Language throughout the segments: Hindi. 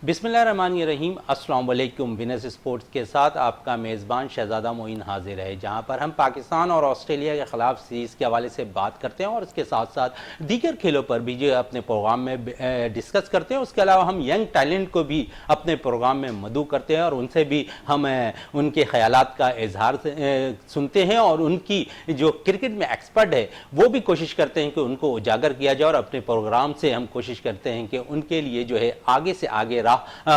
बिस्मिल्लाहिर्रहमानिर्रहीम। अस्सलाम वालेकुम। विनर्स स्पोर्ट्स के साथ आपका मेज़बान शहजादा मोइन हाजिर है, जहां पर हम पाकिस्तान और ऑस्ट्रेलिया के ख़िलाफ़ सीरीज़ के हवाले से बात करते हैं और इसके साथ साथ दीगर खेलों पर भी जो अपने प्रोग्राम में डिस्कस करते हैं। उसके अलावा हम यंग टैलेंट को भी अपने प्रोग्राम में मदऊ करते हैं और उनसे भी हम उनके ख़यालात का इजहार सुनते हैं और उनकी जो क्रिकेट में एक्सपर्ट है वो भी कोशिश करते हैं कि उनको उजागर किया जाए और अपने प्रोग्राम से हम कोशिश करते हैं कि उनके लिए जो है आगे से आगे राह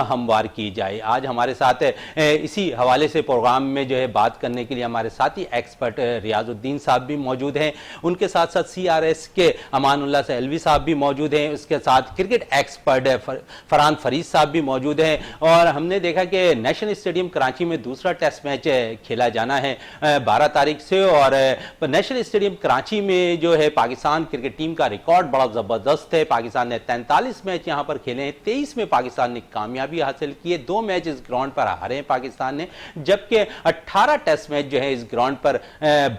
हमवार की जाए। आज हमारे साथ इसी हवाले से प्रोग्राम में जो है बात करने के लिए हमारे साथी एक्सपर्ट रियाजुद्दीन साहब भी मौजूद हैं। उनके साथ साथ CRS के अमानुल्लाह सैलवी साहब भी मौजूद हैं। उसके साथ क्रिकेट एक्सपर्ट फरहान फरीद साहब भी मौजूद हैं। और हमने देखा कि नेशनल स्टेडियम कराची में दूसरा टेस्ट मैच खेला जाना है 12 तारीख से, और नेशनल स्टेडियम कराची में जो है पाकिस्तान क्रिकेट टीम का रिकॉर्ड बड़ा ज़बरदस्त है। पाकिस्तान ने 43 मैच यहाँ पर खेले हैं, 23 में पाकिस्तान ने कामयाबी हासिल की है। 2 मैच इस ग्राउंड पर हारे हैं पाकिस्तान ने, जबकि 18 टेस्ट मैच जो है इस ग्राउंड पर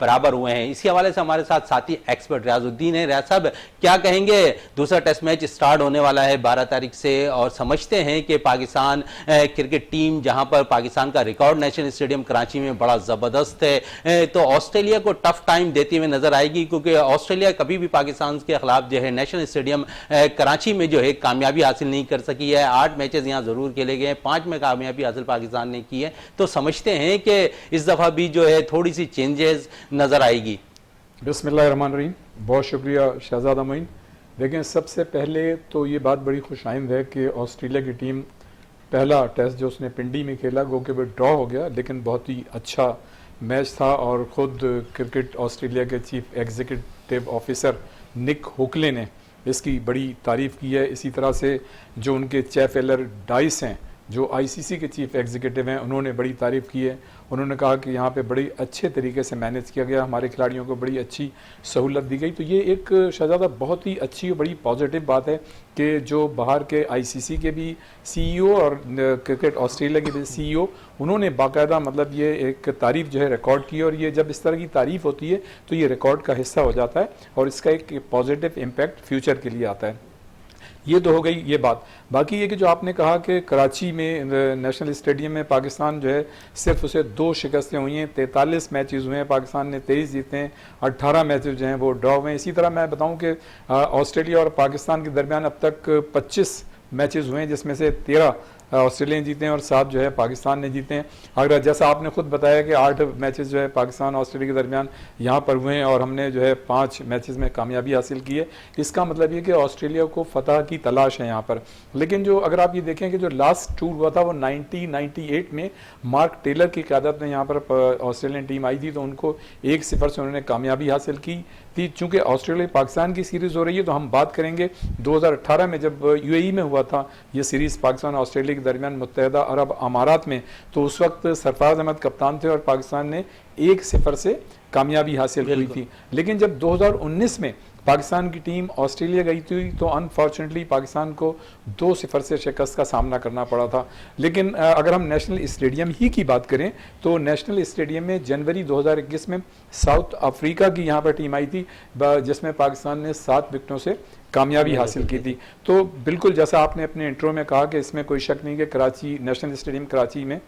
बराबर हुए हैं। इसी हवाले से हमारे साथ साथी एक्सपर्ट रियाजुद्दीन है। रियाज साहब, क्या कहेंगे? दूसरा टेस्ट मैच स्टार्ट होने वाला है 12 तारीख से और समझते हैं कि पाकिस्तान क्रिकेट टीम जहां पर पाकिस्तान का रिकॉर्ड नेशनल स्टेडियम कराची में बड़ा जबरदस्त है, तो ऑस्ट्रेलिया को टफ टाइम देती हुई नजर आएगी, क्योंकि ऑस्ट्रेलिया कभी भी पाकिस्तान के खिलाफ जो है नेशनल स्टेडियम कराची में जो है कामयाबी हासिल नहीं कर सकी है। 8 मैचेस यहां जरूर खेले गए, 5 में कामयाबी हासिल पाकिस्तान ने की है, तो समझते हैं कि इस दफा भी जो है थोड़ी सी चेंजेस नजर आएगी। बिस्मिल्लाहिर्रहमानिर्रहीम। बहुत शुक्रिया शहजादा मोइन। देखें, सबसे पहले तो ये बात बड़ी खुशाइंद है कि ऑस्ट्रेलिया की टीम पहला टेस्ट जो उसने पिंडी में खेला गो के ड्रॉ हो गया, लेकिन बहुत ही अच्छा मैच था। और ख़ुद क्रिकेट ऑस्ट्रेलिया के चीफ एग्जीक्यूटिव ऑफिसर निक हुकले ने इसकी बड़ी तारीफ़ की है। इसी तरह से जो उनके चेफ एलर डाइस हैं, जो ICC के चीफ एग्जीक्यूटिव हैं, उन्होंने बड़ी तारीफ़ की है। उन्होंने कहा कि यहाँ पे बड़ी अच्छे तरीके से मैनेज किया गया, हमारे खिलाड़ियों को बड़ी अच्छी सहूलत दी गई। तो ये एक शहजादा बहुत ही अच्छी और बड़ी पॉजिटिव बात है कि जो बाहर के ICC के भी CEO और क्रिकेट ऑस्ट्रेलिया के भी CEO, उन्होंने बाकायदा मतलब ये एक तारीफ़ जो है रिकॉर्ड की, और ये जब इस तरह की तारीफ़ होती है तो ये रिकॉर्ड का हिस्सा हो जाता है और इसका एक पॉजिटिव इम्पैक्ट फ्यूचर के लिए आता है। ये तो हो गई ये बात। बाकी ये कि जो आपने कहा कि कराची में नेशनल स्टेडियम में पाकिस्तान जो है सिर्फ उसे 2 शिकस्तें हुई हैं, 43 मैचेस हुए हैं, पाकिस्तान ने 23 जीते हैं, 18 मैचेस जो हैं वो ड्रॉ हुए हैं। इसी तरह मैं बताऊं कि ऑस्ट्रेलिया और पाकिस्तान के दरमियान अब तक 25 मैचेस हुए हैं, जिसमें से 13 ऑस्ट्रेलिया जीते हैं और 7 जो है पाकिस्तान ने जीते हैं। अगर जैसा आपने खुद बताया कि 8 मैचेस जो है पाकिस्तान ऑस्ट्रेलिया के दरमियान यहाँ पर हुए हैं और हमने जो है 5 मैचेस में कामयाबी हासिल की है, इसका मतलब ये कि ऑस्ट्रेलिया को फतह की तलाश है यहाँ पर। लेकिन जो अगर आप ये देखें कि जो लास्ट टूर हुआ था वो 1998 में मार्क टेलर की क़यादत में यहाँ पर ऑस्ट्रेलियन टीम आई थी, तो उनको 1-0 से उन्होंने कामयाबी हासिल की थी। चूँकि ऑस्ट्रेलिया पाकिस्तान की सीरीज़ हो रही है तो हम बात करेंगे 2018 में जब UAE में हुआ था ये सीरीज़ पाकिस्तान और ऑस्ट्रेलिया के दरमियान मुत्तहदा अरब अमारात में, तो उस वक्त सरफराज अहमद कप्तान थे और पाकिस्तान ने 1-0 से कामयाबी हासिल की थी। लेकिन जब 2019 में पाकिस्तान की टीम ऑस्ट्रेलिया गई थी तो अनफॉर्चुनेटली पाकिस्तान को 2-0 से शिकस्त का सामना करना पड़ा था। लेकिन अगर हम नेशनल स्टेडियम ही की बात करें तो नेशनल स्टेडियम में जनवरी 2021 में साउथ अफ्रीका की यहाँ पर टीम आई थी, जिसमें पाकिस्तान ने 7 विकेटों से कामयाबी हासिल की थी। तो बिल्कुल जैसा आपने अपने इंट्रो में कहा कि इसमें कोई शक नहीं कि कराची नेशनल स्टेडियम कराची में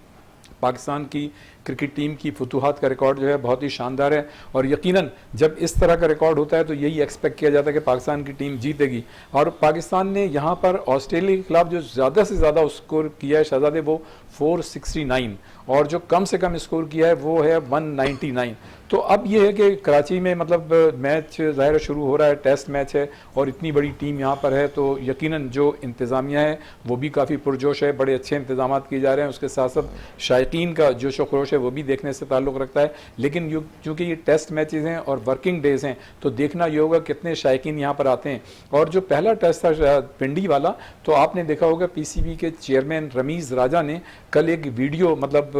पाकिस्तान की क्रिकेट टीम की फतूहात का रिकॉर्ड जो है बहुत ही शानदार है। और यकीनन जब इस तरह का रिकॉर्ड होता है तो यही एक्सपेक्ट किया जाता है कि पाकिस्तान की टीम जीतेगी। और पाकिस्तान ने यहाँ पर ऑस्ट्रेलिया के खिलाफ जो ज़्यादा से ज़्यादा स्कोर किया है शहजादे, वो 469, और जो कम से कम स्कोर किया है वो है 199। तो अब ये है कि कराची में मतलब मैच ज़ाहिर शुरू हो रहा है, टेस्ट मैच है और इतनी बड़ी टीम यहाँ पर है, तो यकीनन जो इंतज़ामिया है वो भी काफ़ी पुरजोश है, बड़े अच्छे इंतजाम किए जा रहे हैं। उसके साथ साथ शायकीन का जोश व खरोश है वो भी देखने से ताल्लुक़ रखता है। लेकिन चूँकि ये टेस्ट मैचेज़ हैं और वर्किंग डेज़ हैं तो देखना ये होगा कितने शायकीन यहाँ पर आते हैं। और जो पहला टेस्ट था पिंडी वाला, तो आपने देखा होगा PCB के चेयरमैन रमीज़ राजा ने कल एक वीडियो मतलब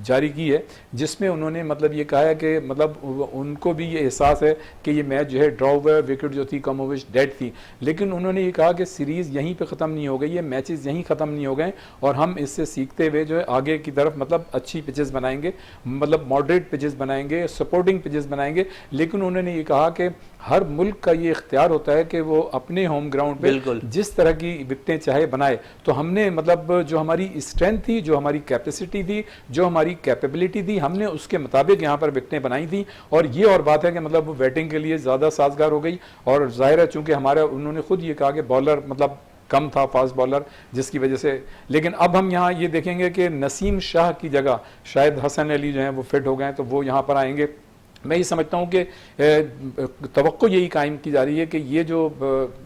जारी की है, जिसमें उन्होंने मतलब ये कहा है कि मतलब उनको भी ये एहसास है कि ये मैच जो है ड्रॉ हुआ है, विकेट जो थी कम ओवर डेड थी। लेकिन उन्होंने ये कहा कि सीरीज़ यहीं पे ख़त्म नहीं हो गई है, मैचेस यहीं ख़त्म नहीं हो गए और हम इससे सीखते हुए जो है आगे की तरफ, मतलब अच्छी पिचेस बनाएंगे, मतलब मॉडरेट पिचेस बनाएंगे, सपोर्टिंग पिचेस बनाएंगे। लेकिन उन्होंने ये कहा कि हर मुल्क का ये इख्तियार होता है कि वो अपने होम ग्राउंड पे जिस तरह की विकेटें चाहे बनाए। तो हमने मतलब जो हमारी स्ट्रेंथ थी, जो हमारी कैपेसिटी थी, जो हमारी कैपेबिलिटी थी, हमने उसके मुताबिक यहाँ पर विकेटें बनाई थी। और ये और बात है कि मतलब वो बैटिंग के लिए ज़्यादा साजगार हो गई। और जाहिर है चूँकि हमारा, उन्होंने खुद ये कहा कि बॉलर मतलब कम था, फास्ट बॉलर, जिसकी वजह से। लेकिन अब हम यहाँ ये देखेंगे कि नसीम शाह की जगह शायद हसन अली जो हैं वो फिट हो गए, तो वो यहाँ पर आएंगे। मैं ये समझता हूँ कि तवक्को यही कायम की जा रही है कि ये जो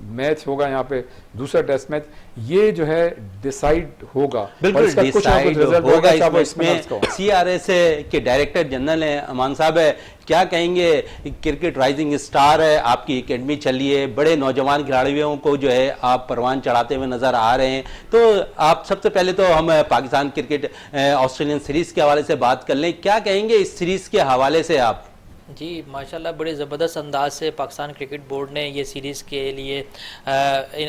मैच होगा यहाँ पे, दूसरा टेस्ट मैच, ये जो है डिसाइड होगा। बिल्कुल डिसाइड होगा। इसमें CRSA के डायरेक्टर जनरल हैं अमान साहब है, क्या कहेंगे? क्रिकेट राइजिंग स्टार है, आपकी एकेडमी चली है, बड़े नौजवान खिलाड़ियों को जो है आप परवान चढ़ाते हुए नजर आ रहे हैं। तो आप सबसे पहले तो हम पाकिस्तान क्रिकेट ऑस्ट्रेलियन सीरीज के हवाले से बात कर लें, क्या कहेंगे इस सीरीज के हवाले से आप? जी माशाल्लाह, बड़े ज़बरदस्त अंदाज से पाकिस्तान क्रिकेट बोर्ड ने ये सीरीज़ के लिए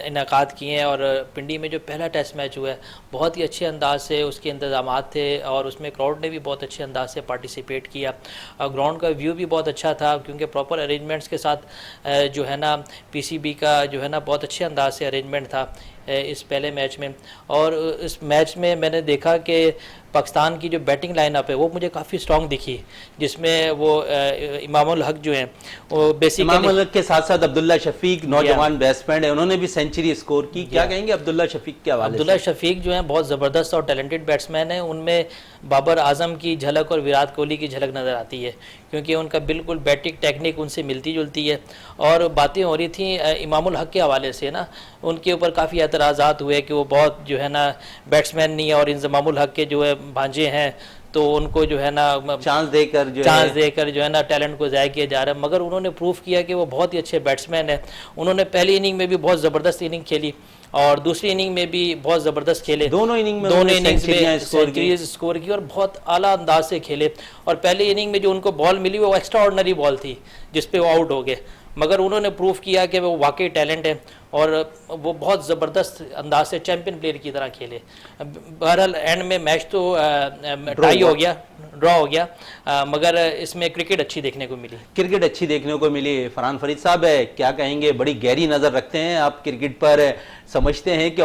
इनेकाद किए हैं। और पिंडी में जो पहला टेस्ट मैच हुआ है, बहुत ही अच्छे अंदाज से उसके इंतज़ामात थे और उसमें क्राउड ने भी बहुत अच्छे अंदाज से पार्टिसिपेट किया। ग्राउंड का व्यू भी बहुत अच्छा था, क्योंकि प्रॉपर अरेंजमेंट्स के साथ जो है ना PCB का जो है ना बहुत अच्छे अंदाज से अरेंजमेंट था इस पहले मैच में। और इस मैच में मैंने देखा कि पाकिस्तान की जो बैटिंग लाइनअप है वो मुझे काफ़ी स्ट्रॉन्ग दिखी, जिसमें वो इमामुल हक जो हैं वो बेसिकली, इमामुल हक के साथ साथ अब्दुल्ला शफीक नौजवान बैट्समैन है, उन्होंने भी सेंचुरी स्कोर की। क्या कहेंगे अब्दुल्ला शफीक के हवाले से? अब्दुल्ला शफीक जो हैं बहुत ज़बरदस्त और टैलेंटेड बैट्समैन हैं। उनमें बाबर आजम की झलक और विराट कोहली की झलक नज़र आती है, क्योंकि उनका बिल्कुल बैटिंग टेक्निक उनसे मिलती जुलती है। और बातें हो रही थी इमामुल हक के हवाले से ना, उनके ऊपर काफ़ी एतराज़ात हुए कि वो बहुत जो है ना बैट्समैन नहीं है, और इमामुल हक के जो है भांजे हैं, तो उनको जो है ना चांस देकर जो है ना टैलेंट को ज़ाया किया जा रहा है। मगर उन्होंने प्रूव किया कि वो बहुत ही अच्छे बैट्समैन हैं। उन्होंने पहली इनिंग में भी बहुत ज़बरदस्त इनिंग खेली और दूसरी इनिंग में भी बहुत ज़बरदस्त खेले, दोनों इनिंग्स में सेंचुरीज स्कोर की और बहुत आला अंदाज से खेले। और पहली इनिंग में जो उनको बॉल मिली वो एक्स्ट्रा ऑर्डिनरी बॉल थी, जिस पे वो आउट हो गए, मगर उन्होंने प्रूव किया कि वो वाकई टैलेंट है और वो बहुत ज़बरदस्त अंदाज से चैंपियन प्लेयर की तरह खेले। बहरहाल एंड में मैच तो टाई हो गया, ड्रॉ हो गया, मगर इसमें क्रिकेट अच्छी देखने को मिली। फरहान फरीद साहब है, क्या कहेंगे? बड़ी गहरी नज़र रखते हैं आप क्रिकेट पर, समझते हैं कि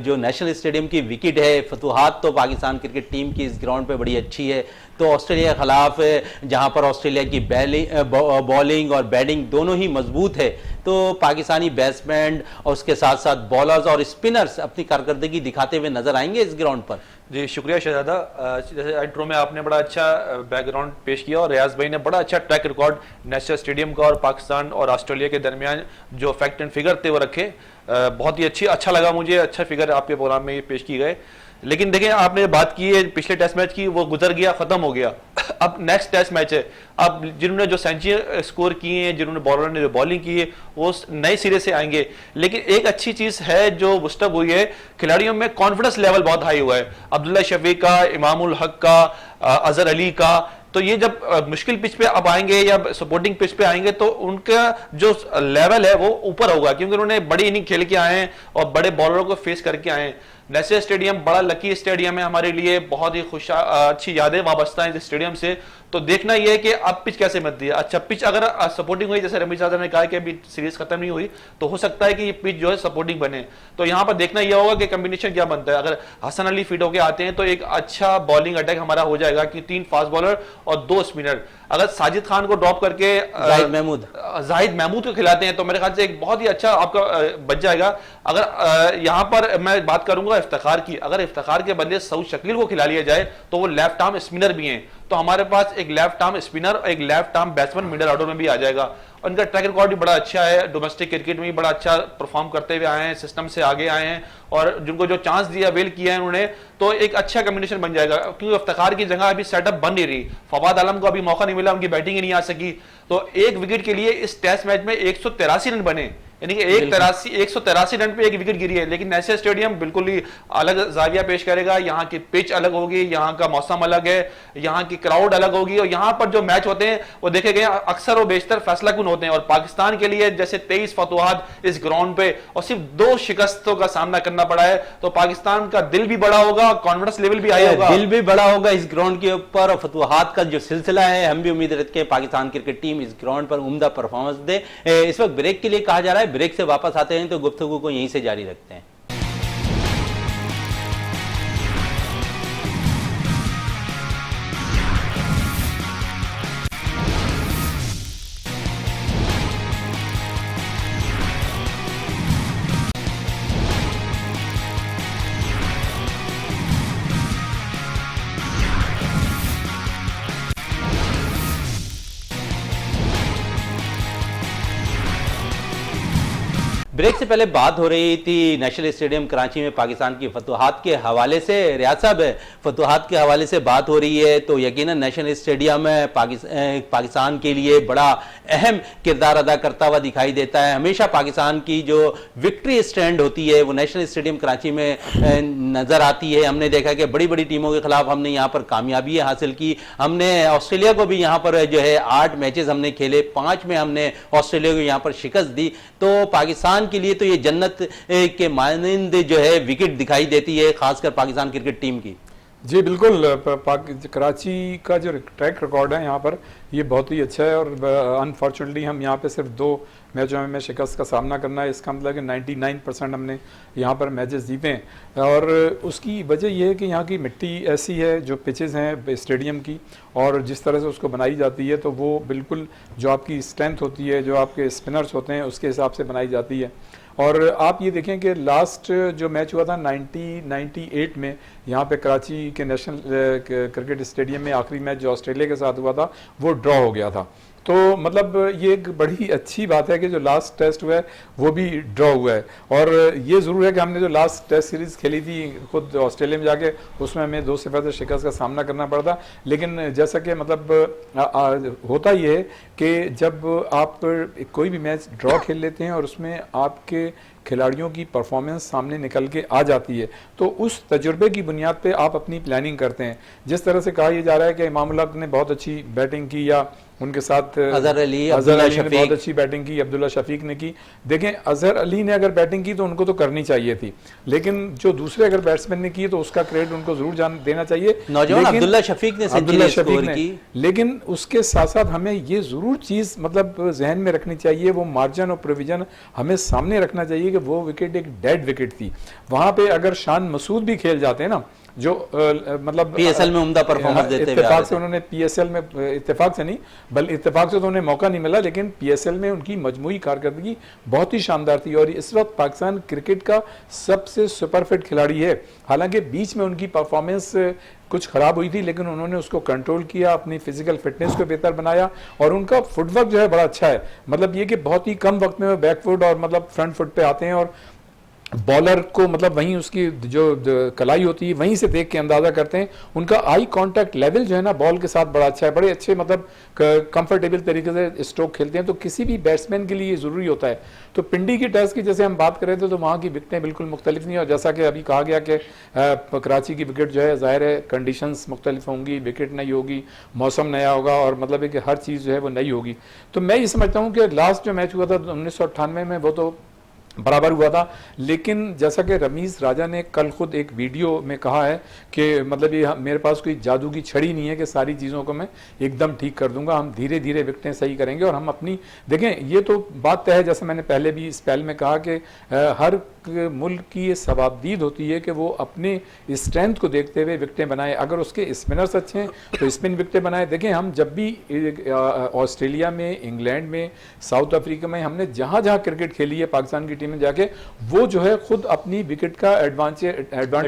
जो नेशनल स्टेडियम की विकेट है, फतुहात तो पाकिस्तान क्रिकेट टीम की इस ग्राउंड पे बड़ी अच्छी है, तो ऑस्ट्रेलिया के खिलाफ जहां पर ऑस्ट्रेलिया की बॉलिंग और बैटिंग दोनों ही मजबूत है, तो पाकिस्तानी बैट्समैन और उसके साथ साथ बॉलर्स और स्पिनर्स अपनी कारकर्दगी दिखाते हुए नजर आएंगे इस ग्राउंड पर। जी शुक्रिया शहजादा। जैसे इंट्रो में आपने बड़ा अच्छा बैकग्राउंड पेश किया और रियाज भाई ने बड़ा अच्छा ट्रैक रिकॉर्ड नेशनल स्टेडियम का और पाकिस्तान और ऑस्ट्रेलिया के दरमियान जो फैक्ट एंड फिगर थे वो रखे। बहुत ही अच्छा लगा मुझे, अच्छा फिगर आपके प्रोग्राम में पेश की गए। लेकिन देखिए, आपने बात की है पिछले टेस्ट मैच की, वो गुजर गया, खत्म हो गया। अब नेक्स्ट टेस्ट मैच है। अब जिन्होंने जो सेंचुरी स्कोर किए हैं, जिन्होंने बॉलर ने जो बॉलिंग की है, वो नए सिरे से आएंगे। लेकिन एक अच्छी चीज है जो बुस्टअप हुई है, खिलाड़ियों में कॉन्फिडेंस लेवल बहुत हाई हुआ है। अब्दुल्ला शफीक का, इमामुल हक का, अजहर अली का, तो ये जब मुश्किल पिच पे अब आएंगे या सपोर्टिंग पिच पे आएंगे तो उनका जो लेवल है वो ऊपर होगा, क्योंकि उन्होंने बड़ी इनिंग खेल के आए हैं और बड़े बॉलरों को फेस करके आए हैं। नेशनल स्टेडियम बड़ा लकी स्टेडियम है हमारे लिए, बहुत ही अच्छी यादें वाबस्ता हैं इस स्टेडियम से। तो देखना यह है कि अब पिच कैसे मत दिया। अच्छा, पिच अगर सपोर्टिंग हुई, जैसे रमीज आजम ने कहा कि अभी सीरीज खत्म नहीं हुई, तो हो सकता है कि ये पिच जो है सपोर्टिंग बने। तो यहां पर देखना यह होगा कि कॉम्बिनेशन क्या बनता है। अगर हसन अली फिट होकर आते हैं तो एक अच्छा बॉलिंग अटैक हमारा हो जाएगा कि 3 फास्ट बॉलर और 2 स्पिनर। अगर साजिद खान को ड्रॉप करके जाहिद महमूद को खिलाते हैं तो मेरे ख्याल से एक बहुत ही अच्छा आपका बच जाएगा। अगर यहां पर मैं बात करूंगा इफ्तिखार की, अगर इफ्तिखार के बदले सऊद शकील को खिला लिया जाए तो वो लेफ्ट आर्म स्पिनर भी हैं, तो हमारे पास एक लेफ्ट आर्म स्पिनर और एक left arm batsman middle order में भी आ जाएगा। उनका ट्रैक रिकॉर्ड भी बड़ा अच्छा है, डोमेस्टिक क्रिकेट में भी बड़ा अच्छा परफॉर्म करते हुए आए हैं, सिस्टम से आगे आए हैं और जिनको जो चांस दिया वेल किया है उन्होंने, तो एक अच्छा कॉम्बिनेशन बन जाएगा। क्योंकि इफ्तिखार की जगह अभी सेटअप बन नहीं रही, फवाद आलम को अभी मौका नहीं मिला, उनकी बैटिंग ही नहीं आ सकी। तो एक विकेट के लिए इस टेस्ट मैच में 183 रन बने, यानी कि 183 रन पे एक विकेट गिरी है, लेकिन नेशनल स्टेडियम बिल्कुल ही अलग जाविया पेश करेगा। यहाँ की पिच अलग होगी, यहाँ का मौसम अलग है, यहाँ की क्राउड अलग होगी, और यहाँ पर जो मैच होते हैं वो देखे गए अक्सर वो बेशतर फैसला कुन होते हैं। और पाकिस्तान के लिए जैसे 23 फतुहात इस ग्राउंड पे और सिर्फ 2 शिकस्तों का सामना करना पड़ा है, तो पाकिस्तान का दिल भी बड़ा होगा, कॉन्फिडेंस लेवल भी हाई होगा, दिल भी बड़ा होगा इस ग्राउंड के ऊपर। और फतुहात का जो सिलसिला है, हम भी उम्मीद रखते हैं पाकिस्तान क्रिकेट टीम इस ग्राउंड पर उम्दा परफॉर्मेंस दे। इस वक्त ब्रेक के लिए कहा जा रहा है, ब्रेक से वापस आते हैं तो गुफ्तगू को यहीं से जारी रखते हैं। ब्रेक से पहले बात हो रही थी नेशनल स्टेडियम कराची में पाकिस्तान की फतुहात के हवाले से। रियाज साहब, फतुहात के हवाले से बात हो रही है तो यकीनन नेशनल स्टेडियम पाकिस्तान के लिए बड़ा अहम किरदार अदा करता हुआ दिखाई देता है। हमेशा पाकिस्तान की जो विक्ट्री स्टैंड होती है वो नेशनल स्टेडियम कराची में नजर आती है। हमने देखा कि बड़ी बड़ी टीमों के खिलाफ हमने यहाँ पर कामयाबी हासिल की। हमने ऑस्ट्रेलिया को भी यहाँ पर जो है 8 मैचेस हमने खेले, 5 में हमने ऑस्ट्रेलिया को यहाँ पर शिकस्त दी। तो पाकिस्तान के लिए तो ये जन्नत के मानंद जो है विकेट दिखाई देती है, खासकर पाकिस्तान क्रिकेट टीम की। जी बिल्कुल, कराची का जो ट्रैक रिकॉर्ड है यहाँ पर ये बहुत ही अच्छा है। और अनफॉर्चुनेटली हम यहाँ पे सिर्फ 2 मैचों में शिकस्त का सामना करना है। इसका मतलब कि 99% हमने यहाँ पर मैचेस जीते हैं। और उसकी वजह यह है कि यहाँ की मिट्टी ऐसी है, जो पिचेस हैं स्टेडियम की और जिस तरह से उसको बनाई जाती है, तो वो बिल्कुल जो आपकी स्ट्रेंथ होती है, जो आपके स्पिनर्स होते हैं, उसके हिसाब से बनाई जाती है। और आप ये देखें कि लास्ट जो मैच हुआ था 1998 में यहाँ पे कराची के नेशनल क्रिकेट स्टेडियम में आखिरी मैच जो ऑस्ट्रेलिया के साथ हुआ था वो ड्रॉ हो गया था। तो मतलब ये एक बड़ी अच्छी बात है कि जो लास्ट टेस्ट हुआ है वो भी ड्रॉ हुआ है। और ये ज़रूर है कि हमने जो लास्ट टेस्ट सीरीज़ खेली थी खुद ऑस्ट्रेलिया में जाके, उसमें हमें 2-0 शिकस्त का सामना करना पड़ा था। लेकिन जैसा कि मतलब होता ये है कि जब आप कोई भी मैच ड्रॉ खेल लेते हैं और उसमें आपके खिलाड़ियों की परफॉर्मेंस सामने निकल के आ जाती है, तो उस तजुर्बे की बुनियाद पे आप अपनी प्लानिंग करते हैं। जिस तरह से कहा यह जा रहा है कि इमामुल हक ने बहुत अच्छी बैटिंग की, या उनके साथ अजहर अली ने बहुत अच्छी बैटिंग की, अब्दुल्ला शफीक ने की। देखें, अजहर अली ने अगर बैटिंग की तो उनको तो करनी चाहिए थी, लेकिन जो दूसरे अगर बैट्समैन ने की तो उसका क्रेडिट उनको जरूर देना चाहिए। नौजवान अब्दुल्ला शफीक ने सेंचुरी स्कोर की। लेकिन उसके साथ साथ हमें ये जरूर चीज मतलब जहन में रखनी चाहिए, वो मार्जिन और प्रोविजन हमें सामने रखना चाहिए कि वो विकेट एक डेड विकेट थी। वहां पे अगर शान मसूद भी खेल जाते हैं ना, जो मतलब पीएसएल में उम्दा परफॉर्मेंस देते हुए इत्तेफाक से उन्होंने पीएसएल में, इत्तेफाक से नहीं बल्कि इत्तेफाक से तो उन्हें मौका नहीं मिला, लेकिन पीएसएल में उनकी मजमूई कारकर्दगी बहुत ही शानदार थी। और इस वक्त पाकिस्तान क्रिकेट का सबसे सुपरफिट खिलाड़ी है। हालांकि बीच में उनकी परफॉर्मेंस कुछ खराब हुई थी, लेकिन उन्होंने उसको कंट्रोल किया, अपनी फिजिकल फिटनेस को बेहतर बनाया और उनका फुटवर्क जो है बड़ा अच्छा है। मतलब ये कि बहुत ही कम वक्त में वो बैकफुट और मतलब फ्रंट फुट पे आते हैं और बॉलर को मतलब वहीं उसकी जो कलाई होती है वहीं से देख के अंदाजा करते हैं। उनका आई कांटेक्ट लेवल जो है ना बॉल के साथ बड़ा अच्छा है, बड़े अच्छे मतलब कंफर्टेबल तरीके से स्ट्रोक खेलते हैं। तो किसी भी बैट्समैन के लिए ज़रूरी होता है। तो पिंडी की टेस्ट की जैसे हम बात कर रहे थे, तो वहाँ की विकेटें बिल्कुल मुख्तलिफ नहीं, और जैसा कि अभी कहा गया कि कराची की विकेट जो है ज़ाहिर है कंडीशंस मुख्तलिफ होंगी, विकेट नई होगी, मौसम नया होगा और मतलब है कि हर चीज़ जो है वो नई होगी। तो मैं ये समझता हूँ कि लास्ट जो मैच हुआ था 1998 में वो तो बराबर हुआ था, लेकिन जैसा कि रमीज़ राजा ने कल खुद एक वीडियो में कहा है कि मतलब ये मेरे पास कोई जादू की छड़ी नहीं है कि सारी चीज़ों को मैं एकदम ठीक कर दूंगा, हम धीरे धीरे विकेटें सही करेंगे और हम अपनी देखें ये तो बात तय है, जैसे मैंने पहले भी इस पहल में कहा कि हर मुल्क की ये सवाबदीद होती है कि वो अपने स्ट्रेंथ को देखते हुए विकेटें बनाए। अगर उसके स्पिनर्स अच्छे हैं तो स्पिन विकेटें बनाए। देखें, हम जब भी ऑस्ट्रेलिया में, इंग्लैंड में, साउथ अफ्रीका में हमने जहाँ जहाँ क्रिकेट खेली है पाकिस्तान की टीम में जाके, वो जो है खुद अपनी विकेट का एडवांटेज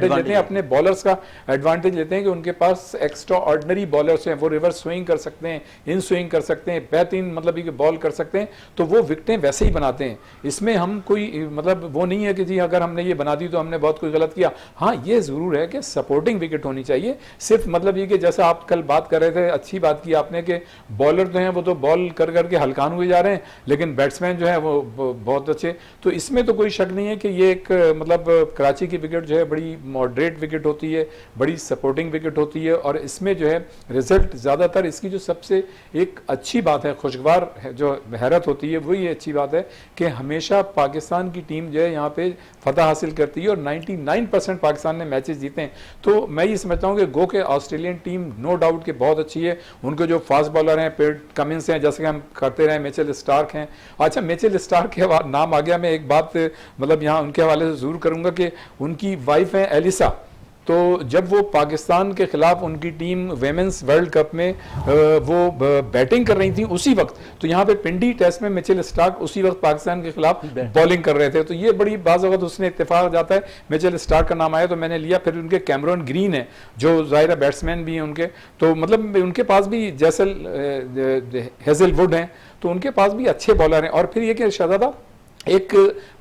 लेते हैं, अपने बॉलर्स का एडवांटेज लेते हैं कि उनके पास एक्स्ट्रा ऑर्डिनरी बॉलर्स हैं, वो रिवर्स स्विंग कर सकते हैं, इन स्विंग कर सकते हैं, बेहतरीन मतलब कि बॉल कर सकते हैं, तो वो विकेटें वैसे ही बनाते हैं। इसमें हम कोई मतलब वो नहीं है कि जी अगर हमने ये बना दी तो हमने बहुत कोई गलत किया। हाँ, ये ज़रूर है कि सपोर्टिंग विकेट होनी चाहिए। सिर्फ मतलब ये कि जैसा आप कल बात कर रहे थे, अच्छी बात की आपने कि बॉलर तो हैं वो तो बॉल कर करके हल्कान हुए जा रहे हैं, लेकिन बैट्समैन जो है वो बहुत अच्छे। तो इसमें तो कोई शक नहीं है कि ये एक मतलब कराची की विकेट जो है बड़ी मॉडरेट विकेट होती है, बड़ी सपोर्टिंग विकेट होती है, और इसमें जो है रिजल्ट ज़्यादातर इसकी जो सबसे एक अच्छी बात है, खुशगवार है, जो हैरत होती है वो ये अच्छी बात है कि हमेशा पाकिस्तान की टीम जो है यहाँ पे फतह हासिल करती है और 99% पाकिस्तान ने मैचेस जीते हैं। तो मैं ये समझता हूँ कि गो के ऑस्ट्रेलियन टीम नो डाउट कि बहुत अच्छी है। उनके जो फास्ट बॉलर हैं, पेट कमिंस हैं, जैसे कि हम करते रहे, मिचेल स्टार्क हैं। अच्छा, मिचेल स्टार्क के नाम आ गया, मैं एक बात मतलब यहाँ उनके हवाले से जरूर करूँगा कि उनकी वाइफ हैं एलिसा। तो जब वो पाकिस्तान के खिलाफ उनकी टीम वेमेंस वर्ल्ड कप में वो बैटिंग कर रही थी उसी वक्त, तो यहाँ पे पिंडी टेस्ट में मिचेल स्टार्क उसी वक्त पाकिस्तान के खिलाफ बॉलिंग कर रहे थे। तो ये बड़ी बाज़ वक्त उसने इत्तेफाक जाता है, मिचेल स्टार्क का नाम आया तो मैंने लिया। फिर उनके कैमरन ग्रीन है जो ज़ाहिर बैट्समैन भी हैं उनके, तो मतलब उनके पास भी जैसल हेजलवुड हैं, तो उनके पास भी अच्छे बॉलर हैं। और फिर ये कि शहजादा एक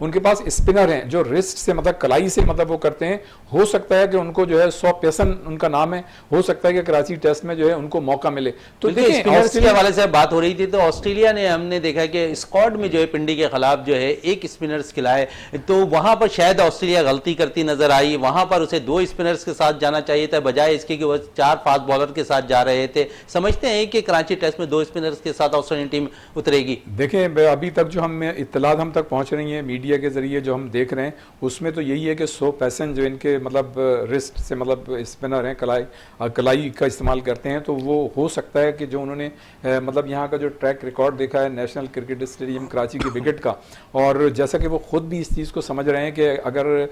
उनके पास स्पिनर हैं जो रिस्ट से मतलब कलाई से मतलब वो करते हैं। हो सकता है कि उनको जो है 100 पेसन उनका नाम है, हो सकता है कि कराची टेस्ट में जो है उनको मौका मिले। तो देखिए स्पिनर्स के हवाले से बात हो रही थी, तो ऑस्ट्रेलिया ने हमने देखा कि स्क्वाड में जो है पिंडी के खिलाफ जो है एक स्पिनर्स खिलाए, तो वहां पर शायद ऑस्ट्रेलिया गलती करती नजर आई। वहां पर उसे 2 स्पिनर्स के साथ जाना चाहिए था, बजाय इसके कि वो 4 फास्ट बॉलर के साथ जा रहे थे। समझते हैं कि कराची टेस्ट में 2 स्पिनर्स के साथ ऑस्ट्रेलियन टीम उतरेगी? देखें, अभी तक जो हम इत्तलात हम तक पहुंच रही है मीडिया के जरिए जो हम देख रहे हैं, उसमें तो यही है कि 100 पैसन जो इनके मतलब रिस्ट से मतलब स्पिनर हैं, कलाई का इस्तेमाल करते हैं। तो वो हो सकता है कि जो उन्होंने मतलब यहाँ का जो ट्रैक रिकॉर्ड देखा है नेशनल क्रिकेट स्टेडियम कराची की विकेट का, और जैसा कि वो खुद भी इस चीज़ को समझ रहे हैं कि अगर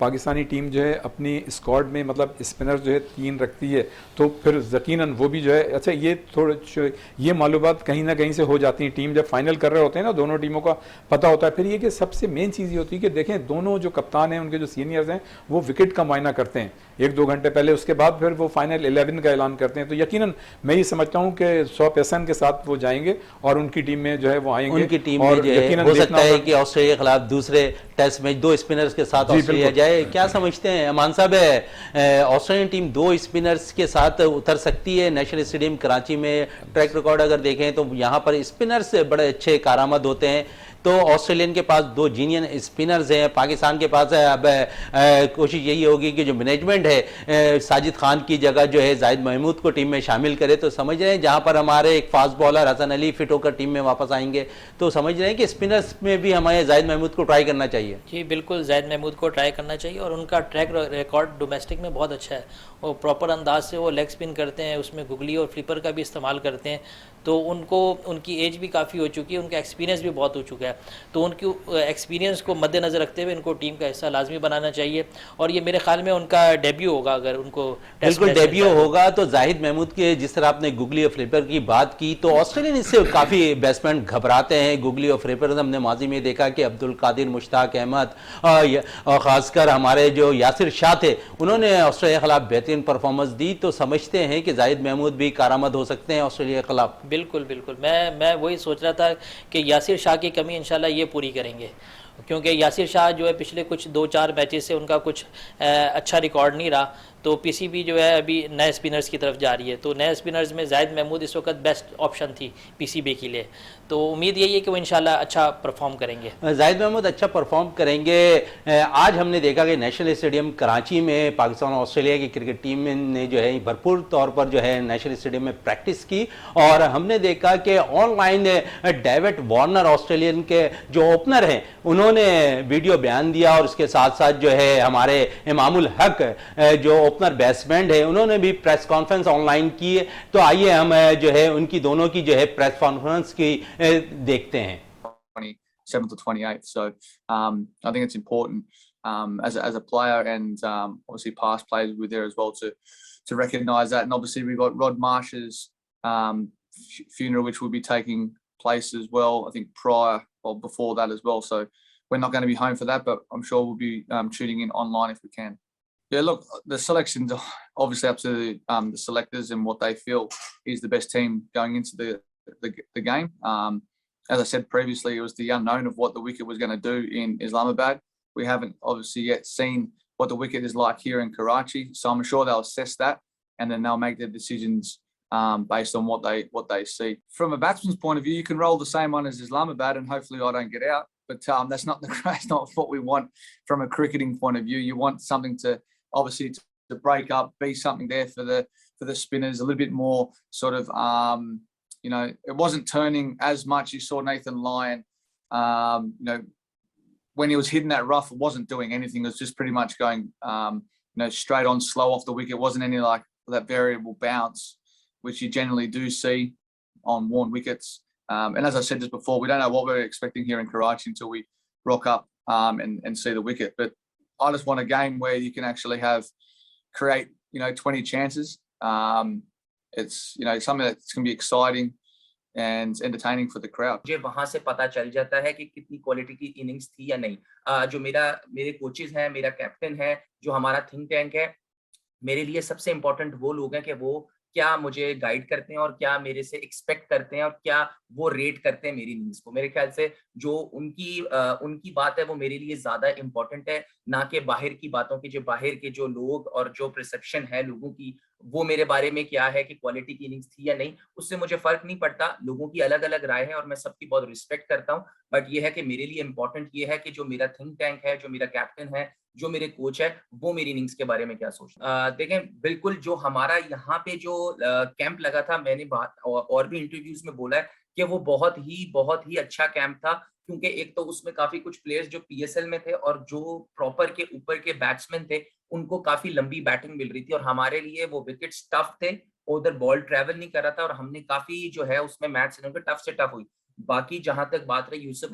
पाकिस्तानी टीम जो है अपनी स्क्वाड में मतलब स्पिनर जो है 3 रखती है, तो फिर यकीनन वो भी जो है, अच्छा ये थोड़े ये मालूमात कहीं ना कहीं से हो जाती हैं। टीम जब फाइनल कर रहे होते हैं ना, दोनों टीमों का पता होता है। फिर ये कि सबसे मेन चीज़ ये होती है कि देखें दोनों जो कप्तान हैं, उनके जो सीनियर्स हैं, वो विकेट का मुआयना करते हैं 1-2 घंटे पहले, उसके बाद फिर वो फाइनल 11 का ऐलान करते हैं। तो यकीनन मैं ये समझता हूँ कि 100 पैसन के साथ वो जाएंगे और उनकी टीम में जो है वो आएंगे। उनकी टीम में जो है हो सकता है कि ऑस्ट्रेलिया के खिलाफ दूसरे टेस्ट में 2 स्पिनर्स के साथ ऑस्ट्रेलिया जाए। क्या समझते हैं अमान साहब, ऑस्ट्रेलियन टीम 2 स्पिनर्स के साथ उतर सकती है नेशनल स्टेडियम कराची में? ट्रैक रिकॉर्ड अगर देखें तो यहाँ पर स्पिनर्स बड़े अच्छे कारामद होते हैं, तो ऑस्ट्रेलियन के पास 2 जीनियन स्पिनर्स हैं, पाकिस्तान के पास है। अब कोशिश यही होगी कि जो मैनेजमेंट है साजिद खान की जगह जो है जाहिद महमूद को टीम में शामिल करे। तो समझ रहे हैं जहां पर हमारे एक fast bowler Hasan Ali fit होकर टीम में वापस आएंगे, तो समझ रहे हैं कि स्पिनर्स में भी हमें जाहिद महमूद को ट्राई करना चाहिए। जी बिल्कुल, जाहिद महमूद को ट्राई करना चाहिए, और उनका ट्रैक रिकॉर्ड डोमेस्टिक में बहुत अच्छा है। वो प्रॉपर अंदाज से वो लेग स्पिन करते हैं, उसमें गुगली और फ्लिपर का भी इस्तेमाल करते हैं। तो उनको उनकी एज भी काफ़ी हो चुकी है, उनका एक्सपीरियंस भी बहुत हो चुका है। तो उनकी एक्सपीरियंस को मद्देनज़र रखते हुए इनको टीम का हिस्सा लाजमी बनाना चाहिए। और ये मेरे ख्याल में उनका डेब्यू होगा, अगर उनको बिल्कुल डेब्यू होगा। तो जाहिद महमूद के जिस तरह आपने गुगली और फ्लिपर की बात की, तो ऑस्ट्रेलियन इससे काफ़ी बैट्समैन घबराते हैं। गुगली और फ्लिपर हमने माजी में देखा कि अब्दुल कादिर, मुश्ताक अहमद और ख़ासकर हमारे जो यासिर शाह थे, उन्होंने ऑस्ट्रेलिया के खिलाफ बेहतरीन परफॉर्मेंस दी। तो समझते हैं कि जाहिद महमूद भी कारामद हो सकते हैं ऑस्ट्रेलिया के खिलाफ? बिल्कुल बिल्कुल, मैं वही सोच रहा था कि यासिर शाह की कमी इंशाल्लाह ये पूरी करेंगे, क्योंकि यासिर शाह जो है पिछले कुछ 2-4 मैचेस से उनका कुछ अच्छा रिकॉर्ड नहीं रहा। तो पीसीबी जो है अभी नए स्पिनर्स की तरफ जा रही है, तो नए स्पिनर्स में जाहिद महमूद इस वक्त बेस्ट ऑप्शन थी पीसीबी के लिए। तो उम्मीद यही है कि वो इंशाल्लाह अच्छा परफॉर्म करेंगे। जाहिद महमूद अच्छा परफॉर्म करेंगे। आज हमने देखा कि नेशनल स्टेडियम कराची में पाकिस्तान और ऑस्ट्रेलिया की क्रिकेट टीम ने जो है भरपूर तौर पर जो है नेशनल स्टेडियम में प्रैक्टिस की, और हमने देखा कि ऑनलाइन डेविड वार्नर ऑस्ट्रेलियन के जो ओपनर हैं उन्होंने वीडियो बयान दिया, और उसके साथ साथ जो है हमारे इमामुल हक जो ओपनर बैट्समैन है उन्होंने भी प्रेस कॉन्फ्रेंस ऑनलाइन की है। तो आइए हम जो है उनकी दोनों की जो है प्रेस कॉन्फ्रेंस की देखते हैं। 27th or 28th. So I think it's important as a player, and obviously past players were there as well to recognise that. And obviously we've got Rod Marsh's funeral, which will be taking place as well, I think prior or before that as well. So we're not going to be home for that, but I'm sure we'll be tuning in online if we can. Yeah, look, the selection's obviously up to the selectors and what they feel is the best team going into the game. As I said previously, it was the unknown of what the wicket was going to do in Islamabad. We haven't obviously yet seen what the wicket is like here in Karachi, so I'm sure they'll assess that and then they'll make their decisions based on what they see. From a batsman's point of view, you can roll the same one as Islamabad, and hopefully I don't get out. But that's not that's not what we want from a cricketing point of view. You want something to obviously to break up, be something there for the spinners, a little bit more sort of it wasn't turning as much. You saw Nathan Lyon, when he was hitting that rough, it wasn't doing anything. It was just pretty much going straight on, slow off the wicket. It wasn't any like that variable bounce, which you generally do see on worn wickets. And as I said just before, we don't know what we're expecting here in Karachi until we rock up and see the wicket. But I just want a game where you can actually create 20 chances. It's something that's going to be exciting and entertaining for the crowd. मुझे वहां से पता चल जाता है कि कितनी क्वालिटी की इनिंग्स थी या नहीं। जो मेरे कोचेस हैं, मेरा कैप्टन है, जो हमारा थिंक टैंक है, मेरे लिए सबसे इम्पोर्टेंट वो लोग हैं कि वो क्या मुझे गाइड करते हैं और क्या मेरे से एक्सपेक्ट करते हैं और क्या वो रेट करते हैं मेरी इनिंग्स को। मेरे ख्याल से जो उनकी बात है वो मेरे लिए ज्यादा इम्पोर्टेंट है, ना कि बाहर की बातों की। जो बाहर के जो लोग और जो परसेप्शन है लोगों की, वो मेरे बारे में क्या है कि क्वालिटी की इनिंग्स थी या नहीं, उससे मुझे फर्क नहीं पड़ता। लोगों की अलग अलग राय है और मैं सबकी बहुत रिस्पेक्ट करता हूँ। बट ये है कि मेरे लिए इम्पोर्टेंट ये है कि जो मेरा थिंक टैंक है, जो मेरा कैप्टन है, जो मेरे कोच है, वो मेरी इनिंग्स के बारे में क्या सोचता। देखें, बिल्कुल जो हमारा यहाँ पे जो कैंप लगा था, मैंने बात और भी इंटरव्यूज में बोला है कि वो बहुत ही अच्छा कैंप था। क्योंकि एक तो उसमें काफी कुछ प्लेयर्स जो पीएसएल में थे और जो प्रॉपर के ऊपर के बैट्समैन थे, उनको काफी लंबी बैटिंग मिल रही थी और हमारे लिए वो विकेट्स टफ थे। उधर बॉल ट्रेवल नहीं कर रहा था और हमने काफी जो है उसमें मैच टफ से टफ हुई। बाकी जहां तक बात रही यूसुफ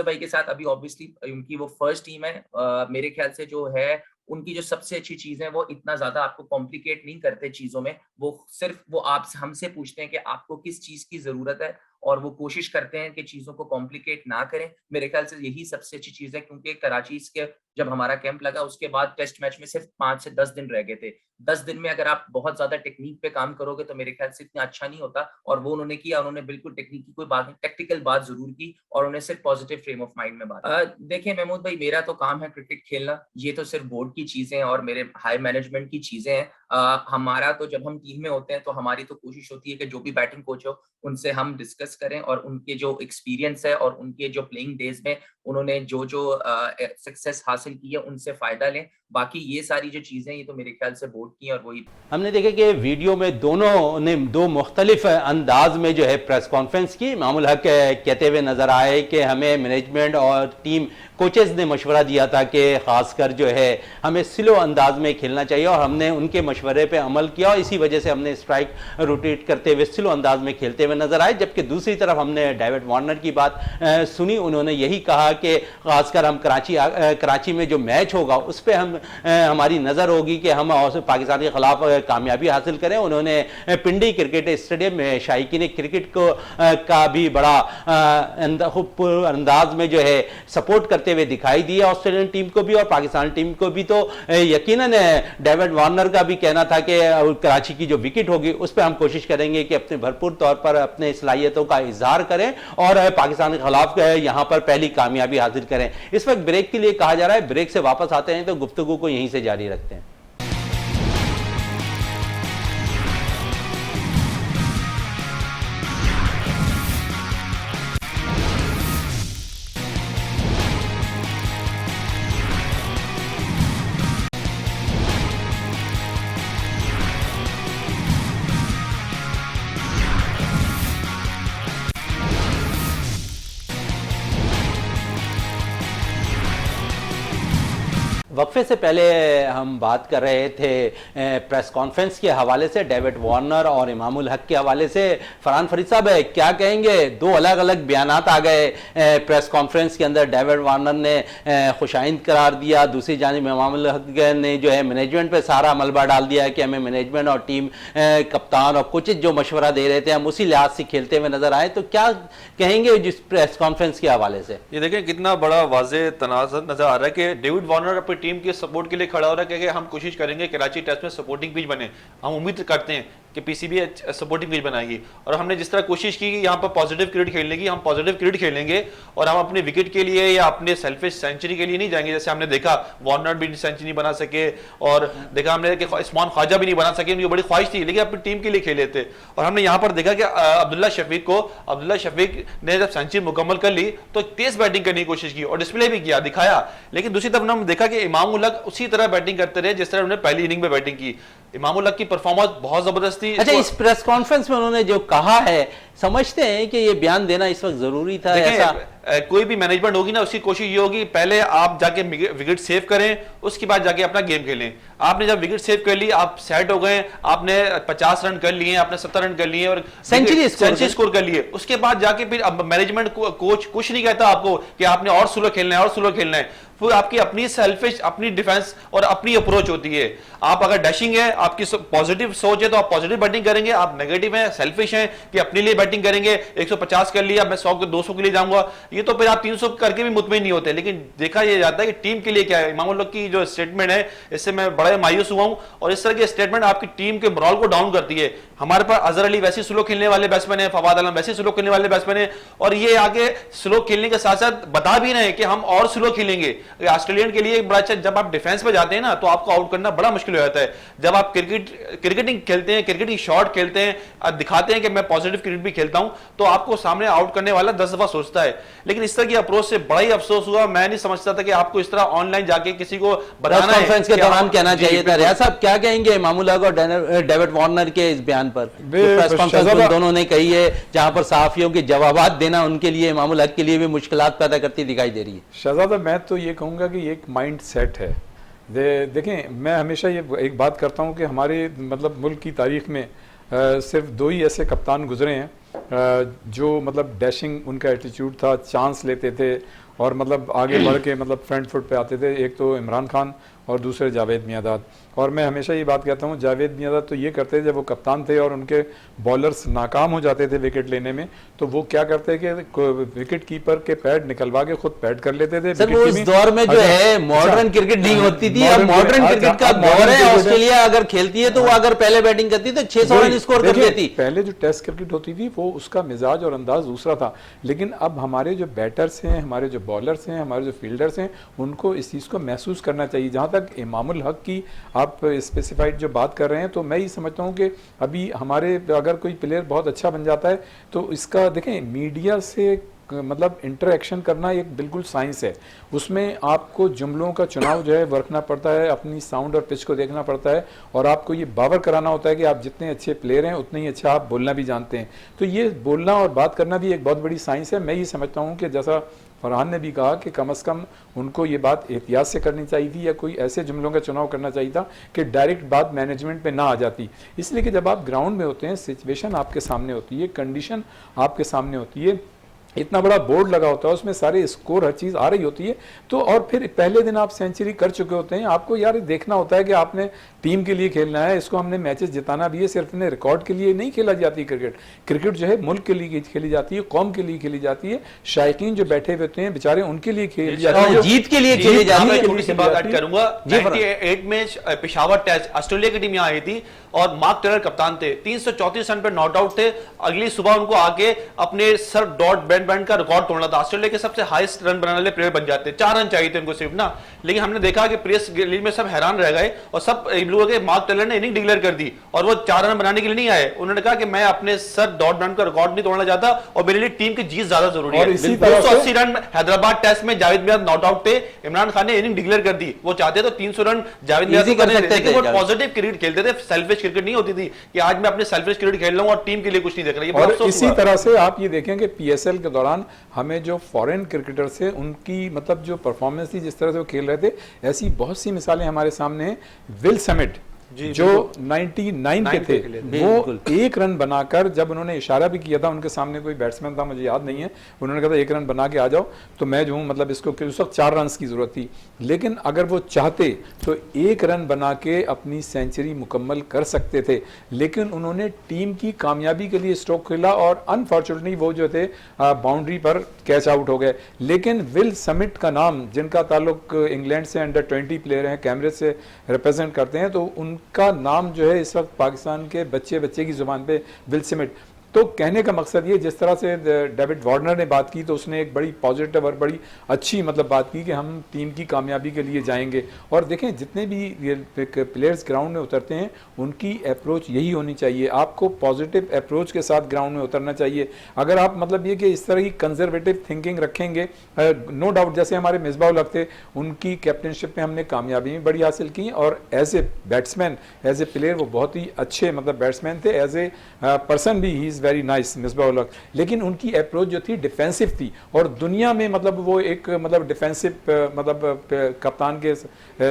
भाई के साथ अभी ऑब्वियसली उनकी वो फर्स्ट टीम है। मेरे ख्याल से जो है उनकी जो सबसे अच्छी चीज है, वो इतना ज्यादा आपको कॉम्प्लिकेट नहीं करते चीजों में। वो सिर्फ वो आप हमसे पूछते हैं कि आपको किस चीज की जरूरत है और वो कोशिश करते हैं कि चीजों को कॉम्प्लिकेट ना करें। मेरे ख्याल से यही सबसे अच्छी चीज है, क्योंकि कराची के जब हमारा कैंप लगा उसके बाद टेस्ट मैच में सिर्फ 5 से 10 दिन रह गए थे। 10 दिन में अगर आप बहुत ज्यादा टेक्निक पे काम करोगे तो मेरे ख्याल से इतना अच्छा नहीं होता। और वो उन्होंने किया, उन्होंने बिल्कुल टेक्निक की कोई बात नहीं, टेक्टिकल बात जरूर की और उन्होंने सिर्फ पॉजिटिव फ्रेम ऑफ माइंड में बात। देखिए महमूद भाई, मेरा तो काम है क्रिकेट खेलना, ये तो सिर्फ बोर्ड की चीजें और मेरे हाई मैनेजमेंट की चीजें हैं। हमारा तो जब हम टीम में होते हैं तो हमारी तो कोशिश होती है कि जो भी बैटिंग कोच हो उनसे हम डिस्कस करें और उनके जो एक्सपीरियंस है और उनके जो प्लेइंग डेज में उन्होंने जो सक्सेस हासिल की है उनसे फायदा लें। बाकी ये सारी जो चीजें ये तो मेरे ख्याल से बोर्ड की और वही। हमने देखा कि वीडियो में दोनों ने दो मुख्तलिफ अंदाज में जो है प्रेस कॉन्फ्रेंस की। इमामुल हक कहते हुए नजर आए कि हमें मैनेजमेंट और टीम कोचेस ने मशवरा दिया था कि खासकर जो है हमें स्लो अंदाज में खेलना चाहिए और हमने उनके मशवरे पे अमल किया और इसी वजह से हमने स्ट्राइक रोटेट करते हुए स्लो अंदाज में खेलते हुए नजर आए। जबकि दूसरी तरफ हमने डेविड वार्नर की बात सुनी, उन्होंने यही कहा कि खासकर हम कराची में जो मैच होगा उस पर हमारी नज़र होगी कि हम पाकिस्तान के खिलाफ कामयाबी हासिल करें। उन्होंने पिंडी क्रिकेट स्टेडियम में शायकीन क्रिकेट को का भी बड़ा अंदाज में जो है सपोर्ट करते हुए दिखाई दिया, ऑस्ट्रेलियन टीम को भी और पाकिस्तान टीम को भी। तो यकीनन डेविड वार्नर का भी कहना था कि कराची की जो विकेट होगी उस पर हम कोशिश करेंगे कि अपने भरपूर तौर पर अपने सलाहियतों का इजहार करें और पाकिस्तान के खिलाफ यहां पर पहली कामयाबी हासिल करें। इस वक्त ब्रेक के लिए कहा जा रहा है, ब्रेक से वापस आते हैं तो गुफ्तगू को यहीं से जारी रखते हैं। वक्फे से पहले हम बात कर रहे थे प्रेस कॉन्फ्रेंस के हवाले से, डेविड वार्नर और इमामुल हक के हवाले से। फरहान फरीद साहब क्या कहेंगे? दो अलग अलग बयानात आ गए प्रेस कॉन्फ्रेंस के अंदर। डेविड वार्नर ने खुशाइंद करार दिया, दूसरी जानिब इमामुल हक ने जो है मैनेजमेंट पे सारा मलबा डाल दिया कि हमें मैनेजमेंट और टीम कप्तान और कोचेज जो मशवरा दे रहे थे हम उसी लिहाज से खेलते हुए नजर आए। तो क्या कहेंगे जिस प्रेस कॉन्फ्रेंस के हवाले से? ये देखें कितना बड़ा वाज़ेह तनाज़ुर नजर आ रहा है कि डेविड वार्नर अपनी टीम के सपोर्ट के लिए खड़ा हो रहा है कि हम कोशिश करेंगे कराची टेस्ट में सपोर्टिंग पिच बने। हम उम्मीद करते हैं कि पीसीबी सपोर्टिंग पिच बनाएगी, और हमने जिस तरह कोशिश की कि यहाँ पर पॉजिटिव क्रिकेट खेलने की, हम पॉजिटिव क्रिकेट खेलेंगे और हम अपने विकेट के लिए या अपने सेल्फिश सेंचुरी के लिए नहीं जाएंगे। जैसे हमने देखा वार्नर भी सेंचुरी नहीं बना सके, और देखा हमने कि उस्मान ख्वाजा भी नहीं बना सके, उनकी बड़ी ख्वाहिश थी लेकिन अपनी टीम के लिए खेले थे। और हमने यहाँ पर देखा कि अब्दुल्ला शफीक ने जब सेंचुरी मुकम्मल कर ली तो तेज बैटिंग करने की कोशिश की और डिस्प्ले भी किया, दिखाया। लेकिन दूसरी तरफ हमने देखा कि इमाम उल हक उसी तरह बैटिंग करते रहे जिस तरह उन्होंने पहली इनिंग में बैटिंग की। इमाम उल हक की परफॉर्मेंस बहुत जबरदस्त थी। अच्छा, इस प्रेस कॉन्फ्रेंस में उन्होंने जो कहा है, समझते हैं कि ये बयान देना इस वक्त जरूरी था? ऐसा कोई भी मैनेजमेंट होगी ना, उसकी कोशिश ये होगी पहले आप जाके विकेट सेव करें, उसके बाद जाके अपना गेम खेलें। आपने जब विकेट सेव कर ली, आप सेट हो गए, आपने 50 रन कर लिए, आपने 70 रन कर लिए और सेंचुरी स्कोर कर लिए, उसके बाद जाके फिर अब मैनेजमेंट कोच कुछ नहीं कहता आपको कि आपने और स्लो खेलना है और स्लो खेलना है। फिर आपकी अपनी सेल्फिश, अपनी डिफेंस और अपनी अप्रोच होती है। आप अगर डैशिंग है, आपकी पॉजिटिव सोच है तो आप पॉजिटिव बैटिंग करेंगे, आप नेगेटिव है, सेल्फिश हैं कि अपने लिए बैटिंग करेंगे, 150 कर लिया, मैं 100 के 200 के लिए जाऊंगा, ये तो फिर आप 300 करके भी मुतमिन नहीं होते। लेकिन देखा यह जाता है कि टीम के लिए क्या है। इमाम उल हक की जो स्टेटमेंट है, इससे मैं बड़ा मायूस हुआ हूं, और इस तरह की स्टेटमेंट आपकी टीम के मोरल को डाउन करती है। हमारे पास अजहर अली वैसे स्लो खेलने वाले बैट्समैन है, फवाद आलम वैसे स्लो खेलने वाले बैट्समैन है, और ये आगे स्लो खेलने के साथ साथ बता भी रहे हैं कि हम और स्लो खेलेंगे। ऑस्ट्रेलियन के लिए एक बड़ा अच्छा, जब आप डिफेंस पे जाते हैं ना तो आपको आउट करना बड़ा मुश्किल हो जाता है। जब आप क्रिकेटिंग खेलते हैं, क्रिकेट की शॉट खेलते हैं, दिखाते हैं कि मैं पॉजिटिव क्रिकेट भी खेलता हूं, तो आपको सामने आउट करने वाला 10 दफा सोचता है। लेकिन इस तरह की अप्रोच से बड़ा ही अफसोस हुआ। मैं नहीं समझता था कि आपको इस तरह ऑनलाइन जाके किसी को बताना है। कॉन्फ्रेंस के दौरान कहना चाहिए था। रियाज साहब क्या कहेंगे इमाम उल हक और डेविड वार्नर के इस बयान पर? प्रेस कॉन्फ्रेंस में दोनों ने कही है, जहां पर सहाफियों के जवाबात देना उनके लिए, इमाम उल हक के लिए भी मुश्किलात पैदा करती दिखाई दे रही है। शहजादा, मैं तो ये कहूँगा कि एक माइंड सेट है। देखें, मैं हमेशा ये एक बात करता हूँ कि हमारे मतलब मुल्क की तारीख में सिर्फ 2 ही ऐसे कप्तान गुजरे हैं जो मतलब डैशिंग उनका एटीट्यूड था, चांस लेते थे और मतलब आगे बढ़ के मतलब फ्रंट फुट पे आते थे। एक तो इमरान खान और दूसरे जावेद मियांदाद। और मैं हमेशा ये बात कहता हूँ, जावेद मियांदाद तो ये करते थे जब वो कप्तान थे और उनके बॉलर्स नाकाम हो जाते थे विकेट लेने में, तो वो क्या करते कि विकेट कीपर के पैड निकलवा के खुद पैड कर लेते थे। सर, वो इस दौर में जो है मॉडर्न क्रिकेट नहीं होती थी, अब मॉडर्न क्रिकेट का दौर है। ऑस्ट्रेलिया अगर खेलती है तो वो अगर पहले बैटिंग करती तो 600 रन स्कोर कर देती। पहले जो टेस्ट क्रिकेट होती थी वो उसका मिजाज और अंदाज दूसरा था, लेकिन अब हमारे जो बैटर्स हैं, हमारे जो बॉलर्स हैं, हमारे जो फील्डर्स हैं, उनको इस चीज़ को महसूस करना चाहिए। जहाँ तक इमाम उल हक की आप स्पेसिफाइड जो बात कर रहे हैं, तो मैं ये समझता हूँ कि अभी हमारे अगर कोई प्लेयर बहुत अच्छा बन जाता है तो इसका देखें, मीडिया से मतलब इंटरेक्शन करना एक बिल्कुल साइंस है। उसमें आपको जुमलों का चुनाव जो है वो रखना पड़ता है, अपनी साउंड और पिच को देखना पड़ता है, और आपको ये बावर कराना होता है कि आप जितने अच्छे प्लेयर हैं उतने ही अच्छा आप बोलना भी जानते हैं। तो ये बोलना और बात करना भी एक बहुत बड़ी साइंस है। मैं ये समझता हूँ कि जैसा फरहान ने भी कहा कि कम से कम उनको ये बात एहतियात से करनी चाहिए थी, या कोई ऐसे जुमलों का चुनाव करना चाहिए था कि डायरेक्ट बात मैनेजमेंट पे ना आ जाती। इसलिए कि जब आप ग्राउंड में होते हैं, सिचुएशन आपके सामने होती है, कंडीशन आपके सामने होती है, इतना बड़ा बोर्ड लगा होता है, उसमें सारे स्कोर हर चीज़ आ रही होती है, तो और फिर पहले दिन आप सेंचुरी कर चुके होते हैं, आपको यार देखना होता है कि आपने टीम के लिए खेलना है, इसको हमने मैचेस जिताना भी है, सिर्फ ने रिकॉर्ड के लिए नहीं खेला जाती क्रिकेट। क्रिकेट जो है मुल्क के लिए खेली जाती है, कौम के लिए खेली जाती है, शायकीन जो बैठे हुए होते हैं बेचारे उनके लिए खेली जाती है, जीत के लिए खेली जाती है। थोड़ी सी बात ऐड करूंगा। 98 में पेशावर टेस्ट ऑस्ट्रेलिया की टीम यहाँ आई थी और मार्क टेलर कप्तान थे, 334 रन पर नॉट आउट थे। अगली सुबह उनको आके अपने सर डॉट बैंड का रिकॉर्ड तोड़ना था। ऑस्ट्रेलिया के सबसे हाईएस्ट रन बनाने वाले प्लेयर बन जाते, 4 रन चाहिए थे उनको सिर्फ ना। लेकिन हमने देखा कि प्रेस लीग में सब हैरान रह गए और सब लोगों के मार्क टेलर ने इनिंग डिक्लेयर कर दी और वो 4 रन बनाने के लिए नहीं आए। उन्होंने कहा कि मैं अपने सर डॉट बैंड का रिकॉर्ड नहीं तोड़ना चाहता और मेरे लिए टीम की जीत ज्यादा जरूरी है। 280 रन हैदराबाद टेस्ट में जावेद मियांदाद नॉट आउट थे, इमरान खान ने इनिंग डिक्लेयर कर दी। वो चाहते तो 300 रन जावेद मियांदाद कर सकते थे। वो पॉजिटिव क्रिकेट खेलते थे, सेल्फिश क्रिकेट नहीं होती थी कि आज मैं अपने सेल्फिश क्रिकेट खेल रहा हूं और टीम के लिए कुछ नहीं देख रहा। और इसी तरह से आप ये देखें कि पीएसएल के दौरान हमें जो फॉरेन क्रिकेटर्स थे उनकी मतलब जो परफॉर्मेंस थी, जिस तरह से वो खेल रहे थे, ऐसी बहुत सी मिसालें हमारे सामने हैं। विल समिट जो 99 के थे, वो 1 रन बनाकर, जब उन्होंने इशारा भी किया था, उनके सामने कोई बैट्समैन था मुझे याद नहीं है, उन्होंने कहा था 1 रन बना के आ जाओ, तो मैं जो हूँ मतलब इसको उस वक्त 4 रन की जरूरत थी, लेकिन अगर वो चाहते तो 1 रन बना के अपनी सेंचुरी मुकम्मल कर सकते थे, लेकिन उन्होंने टीम की कामयाबी के लिए स्ट्रोक खेला और अनफॉर्चुनेटली वो जो थे बाउंड्री पर कैच आउट हो गए। लेकिन विल समिट का नाम, जिनका ताल्लुक इंग्लैंड से अंडर 20 प्लेयर हैं, कैमरे से रिप्रेजेंट करते हैं, तो उन उनका नाम जो है इस वक्त पाकिस्तान के बच्चे बच्चे की जुबान पे विल स्मिथ। तो कहने का मकसद ये, जिस तरह से डेविड वार्नर ने बात की तो उसने एक बड़ी पॉजिटिव और बड़ी अच्छी मतलब बात की कि हम टीम की कामयाबी के लिए जाएंगे। और देखें जितने भी प्लेयर्स ग्राउंड में उतरते हैं उनकी अप्रोच यही होनी चाहिए, आपको पॉजिटिव अप्रोच के साथ ग्राउंड में उतरना चाहिए। अगर आप मतलब ये कि इस तरह की कंजर्वेटिव थिंकिंग रखेंगे, नो डाउट जैसे हमारे मिसबाह उल हक थे, उनकी कैप्टनशिप में हमने कामयाबी भी बड़ी हासिल की और as a batsman as a player वो बहुत ही अच्छे मतलब बैट्समैन थे, एज ए पर्सन भी he is very nice Misbah ul Haq. लेकिन उनकी अप्रोच जो थी डिफेंसिव थी और दुनिया में मतलब वो एक मतलब डिफेंसिव मतलब कप्तान के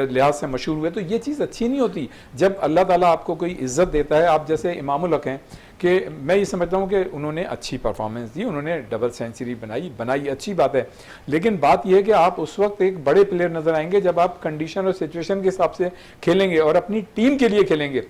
लिहाज से मशहूर हुए। तो ये चीज़ अच्छी नहीं होती जब अल्लाह ताला आपको कोई इज्जत देता है। आप जैसे इमाम उल हक हैं कि मैं ये समझता हूँ कि उन्होंने अच्छी परफॉर्मेंस दी, उन्होंने डबल सेंचुरी बनाई अच्छी बात है। लेकिन बात यह है कि आप उस वक्त एक बड़े प्लेयर नजर आएंगे जब आप कंडीशन और सिचुएशन के हिसाब से खेलेंगे और अपनी टीम के लिए खेलेंगे।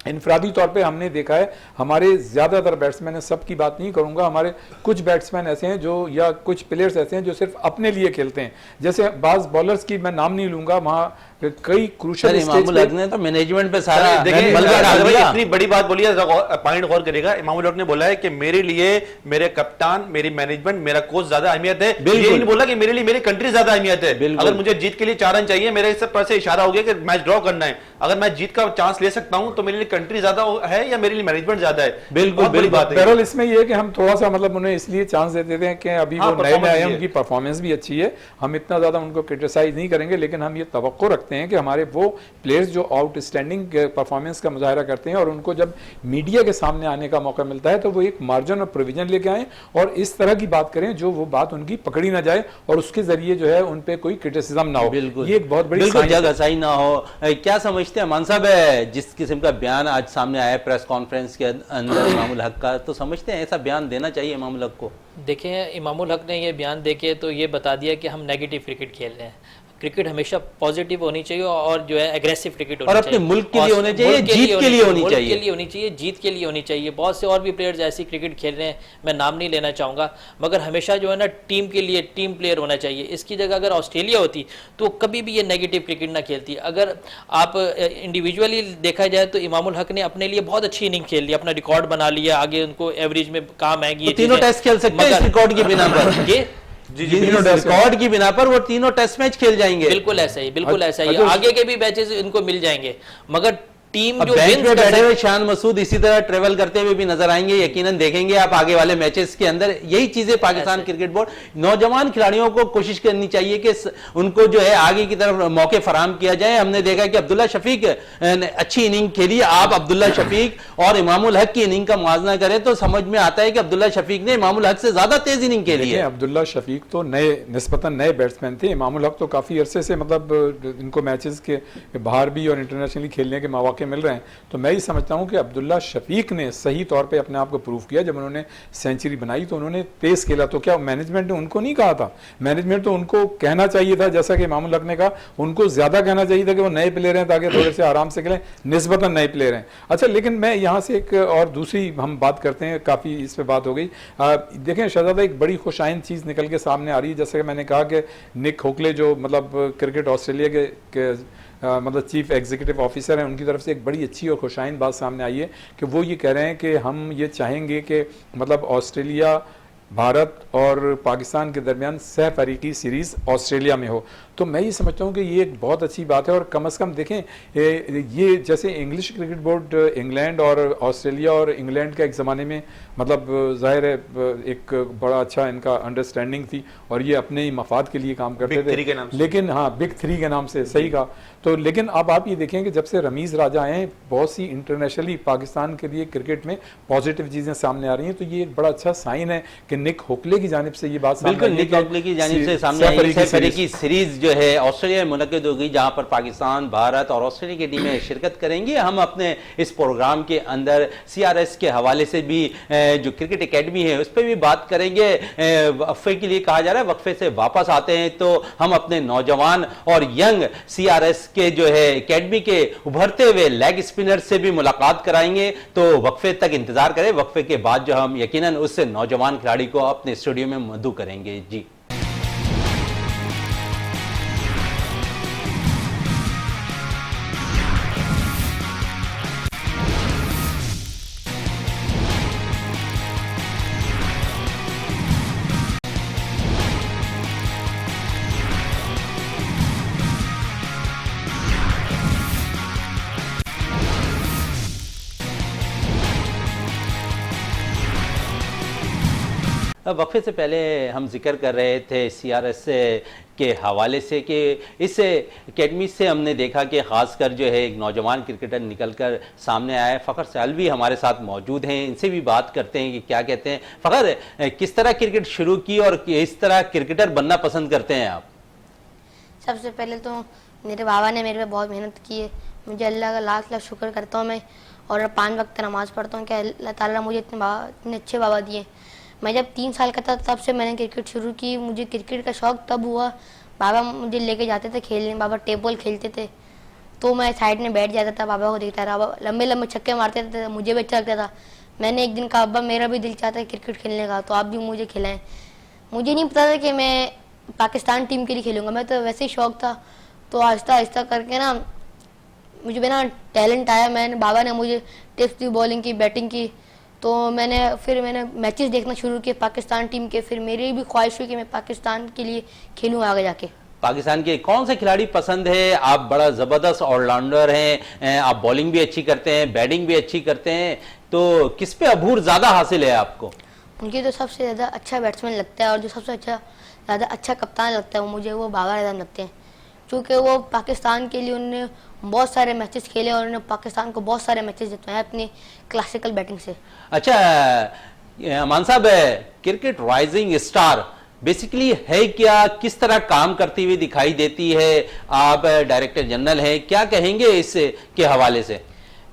इनफरादी तौर पे हमने देखा है हमारे ज़्यादातर बैट्समैन है, सबकी बात नहीं करूंगा, हमारे कुछ बैट्समैन ऐसे हैं जो या कुछ प्लेयर्स ऐसे हैं जो सिर्फ अपने लिए खेलते हैं। जैसे बाज बॉलर्स की मैं नाम नहीं लूंगा, वहाँ कई क्रूशल इमामुल हक ने तो मैनेजमेंट पे सारा देखिए मलबा डाल दिया। इतनी बड़ी बात बोली है, पॉइंट गौर करेगा। इमामुल हक ने बोला है कि मेरे लिए मेरे कप्तान, मेरी मैनेजमेंट, मेरा कोच ज्यादा अहमियत है। ये नहीं बोला कि मेरे लिए मेरी कंट्री ज्यादा अहमियत है। अगर मुझे जीत के लिए 4 रन चाहिए, मेरे इस पर से इशारा हो गया कि मैच ड्रॉ करना है, अगर मैं जीत का चांस ले सकता हूं तो मेरे लिए कंट्री ज्यादा है या मेरे लिए मैनेजमेंट ज्यादा है। बिल्कुल बड़ी बात है। बहरहाल इसमें ये है कि हम थोड़ा सा मतलब उन्हें इसलिए चांस दे देते हैं कि अभी वो नए नए आए हैं, उनकी परफॉर्मेंस भी अच्छी है, हम इतना ज्यादा उनको क्रिटिसाइज नहीं करेंगे। लेकिन हम ये तवक्को रखते हैं कि हमारे वो प्लेयर्स जो आउटस्टैंडिंग परफॉर्मेंस का मुजाहरा करते हैं और उनको जब मीडिया के सामने आने का मौका मिलता है तो वो एक मार्जिन और प्रोविजन लेके आए और इस तरह की बात करें जो वो बात उनकी पकड़ी ना जाए और उसके जरिए जो है उन पे कोई क्रिटिसिज्म ना हो। ये एक बहुत बड़ी जगहसाई ना हो। क्या समझते हैं अमान साहब, जिस किस्म का बयान आज सामने आया प्रेस कॉन्फ्रेंस के अंदर इमामुल हक का, तो समझते हैं ऐसा बयान देना चाहिए इमामुल हक को? देखिए इमामुल हक ने ये बयान देके तो ये बता दिया कि हम नेगेटिव क्रिकेट खेल रहे हैं। क्रिकेट हमेशा पॉजिटिव होनी चाहिए और जो है एग्रेसिव क्रिकेट होनी चाहिए, और अपने मुल्क के लिए होने चाहिए, जीत के लिए होनी चाहिए, के लिए होनी चाहिए, जीत के लिए होनी चाहिए। बहुत से और भी प्लेयर्स ऐसी क्रिकेट खेल रहे हैं, मैं नाम नहीं लेना चाहूँगा, मगर हमेशा जो है ना टीम के लिए टीम प्लेयर होना चाहिए। इसकी जगह अगर ऑस्ट्रेलिया होती तो कभी भी ये नेगेटिव क्रिकेट ना खेलती। अगर आप इंडिविजुअली देखा जाए तो इमामुल हक ने अपने लिए बहुत अच्छी इनिंग खेल ली, अपना रिकॉर्ड बना लिया, आगे उनको एवरेज में काम आएगी। तीनों टेस्ट खेल सकते हैं इस रिकॉर्ड की बिना पर। ये रिकॉर्ड की बिना पर वो तीनों टेस्ट मैच खेल जाएंगे। बिल्कुल ऐसा ही, बिल्कुल ऐसा ही। आगे के भी मैचेस इनको मिल जाएंगे, मगर टीम जो बैंक में बैठे हुए शान मसूद इसी तरह ट्रेवल करते हुए भी नजर आएंगे, यकीनन देखेंगे आप आगे वाले मैचेस के अंदर। यही चीजें पाकिस्तान क्रिकेट बोर्ड नौजवान खिलाड़ियों को कोशिश करनी चाहिए कि उनको जो है आगे की तरफ मौके फराम किया जाए। हमने देखा कि अब्दुल्ला शफीक ने अच्छी इनिंग खेली, आप अब्दुल्ला शफीक और इमामुल हक की इनिंग का मुआवजा करें तो समझ में आता है कि अब्दुल्ला शफीक ने इमामुल हक से ज्यादा तेज इनिंग खेली है। अब्दुल्ला शफीक तो निस्बतन नए बैट्समैन थे, इमामुल हक तो काफी अरसे से मतलब इनको मैचेस के बाहर भी और इंटरनेशनली खेलने के मौके मिल रहे हैं। तो मैं ही समझता हूं कि अब्दुल्ला शफीक ने सही तौर पे अपने आप को प्रूव किया। जब उन्होंने सेंचुरी बनाई तो उन्होंने तेज खेला, तो क्या मैनेजमेंट ने उनको नहीं कहा था? मैनेजमेंट तो उनको कहना चाहिए था, जैसा कि इमामुल हक ने कहा, उनको ज्यादा कहना चाहिए था कि वो नए प्लेयर हैं ताकि थोड़े से आराम से खेलें, निस्बतन नए प्लेयर हैं। अच्छा, लेकिन मैं यहाँ से एक और दूसरी हम बात करते हैं, काफी इस पर बात हो गई। देखें शहजादा, एक बड़ी खुशाइन चीज निकल के सामने आ रही है, जैसे कि मैंने कहा कि निक होकले जो मतलब क्रिकेट ऑस्ट्रेलिया के मतलब चीफ एग्जीक्यूटिव ऑफिसर हैं, उनकी तरफ से एक बड़ी अच्छी और खुशाइन बात सामने आई है कि वो ये कह रहे हैं कि हम ये चाहेंगे कि मतलब ऑस्ट्रेलिया, भारत और पाकिस्तान के दरमियान सह फरीकी सीरीज़ ऑस्ट्रेलिया में हो। तो मैं ये समझता हूँ कि ये एक बहुत अच्छी बात है और कम से कम देखें ये जैसे इंग्लिश क्रिकेट बोर्ड इंग्लैंड और ऑस्ट्रेलिया और इंग्लैंड का एक ज़माने में मतलब ज़ाहिर है एक बड़ा अच्छा इनका अंडरस्टैंडिंग थी और ये अपने ही मफाद के लिए काम करते थे, लेकिन हाँ बिग 3 के नाम से, सही कहा। तो लेकिन अब आप ये देखें कि जब से रमीज़ राजा आए हैं, बहुत सी इंटरनेशनली पाकिस्तान के लिए क्रिकेट में पॉजिटिव चीज़ें सामने आ रही हैं। तो ये एक बड़ा अच्छा साइन है कि निक होकले की जानिब से ये बात बिल्कुल निक होकले की जानिब से सामने आई है कि सीरीज जो है ऑस्ट्रेलिया में मुनक्किद होगी, जहां पर पाकिस्तान, भारत और ऑस्ट्रेलिया की टीमें शिरकत करेंगी। हम अपने इस प्रोग्राम के अंदर CRS के हवाले से भी जो क्रिकेट एकेडमी है उस पर भी बात करेंगे। वक्फे के लिए कहा जा रहा है, वक्फे से वापस आते हैं तो हम अपने नौजवान और यंग CRS के जो है एकेडमी के उभरते हुए लेग स्पिनर से भी मुलाकात कराएंगे। तो वक्फे तक इंतजार करें, वक्फे के बाद जो हम यकीनन उस नौजवान खिलाड़ी को अपने स्टूडियो में मदऊ करेंगे। जी वक्फे से पहले हम जिक्र कर रहे थे CRS के हवाले से कि इस एकेडमी से हमने देखा कि ख़ासकर जो है एक नौजवान क्रिकेटर निकलकर सामने आया है। फ़खर सैलवी हमारे साथ मौजूद हैं, इनसे भी बात करते हैं कि क्या कहते हैं। फ़खर, किस तरह क्रिकेट शुरू की और किस तरह क्रिकेटर बनना पसंद करते हैं आप? सबसे पहले तो मेरे बाबा ने मेरे पे बहुत मेहनत की है, मुझे अल्लाह का लाख लाख शुक्र करता हूँ मैं, और 5 वक्त नमाज़ पढ़ता हूँ कि अल्लाह ताला मुझे इतने अच्छे बाबा दिए। मैं जब 3 साल का था तब से मैंने क्रिकेट शुरू की। मुझे क्रिकेट का शौक़ तब हुआ, बाबा मुझे लेके जाते थे खेलने, बाबा टेबल खेलते थे तो मैं साइड में बैठ जाता था, बाबा को देखता रहा। बाबा लंबे लंबे छक्के मारते थे, मुझे भी अच्छा लगता था। मैंने एक दिन कहा, अब्बा मेरा भी दिल चाहता है क्रिकेट खेलने का, तो आप भी मुझे खिलाएं। मुझे नहीं पता था कि मैं पाकिस्तान टीम के लिए खेलूँगा, मैं तो वैसे ही शौक़ था। तो आहिस्ता आहिस्ता करके ना मुझे भी ना टैलेंट आया। बाबा ने मुझे टिप्स दी, बॉलिंग की, बैटिंग की, तो मैंने मैचेस देखना शुरू किए पाकिस्तान टीम के। फिर मेरी भी ख्वाहिश हुई कि मैं पाकिस्तान के लिए खेलूँ आगे जाके। पाकिस्तान के कौन से खिलाड़ी पसंद है? आप बड़ा ज़बरदस्त ऑलराउंडर हैं, आप बॉलिंग भी अच्छी करते हैं, बैटिंग भी अच्छी करते हैं, तो किस पे अबूर ज़्यादा हासिल है आपको? मुझे तो सबसे ज़्यादा अच्छा बैट्समैन लगता है और जो सबसे ज़्यादा अच्छा कप्तान लगता है वो बाबर आजम लगते हैं, क्योंकि वो पाकिस्तान के लिए उन्होंने बहुत सारे मैचेस खेले और उन्होंने पाकिस्तान को बहुत सारे मैचेस जितवाए अपनी क्लासिकल बैटिंग से। अच्छा अमान साहब, क्रिकेट राइजिंग स्टार बेसिकली है क्या? किस तरह काम करती हुई दिखाई देती है? आप डायरेक्टर जनरल हैं, क्या कहेंगे इस के हवाले से?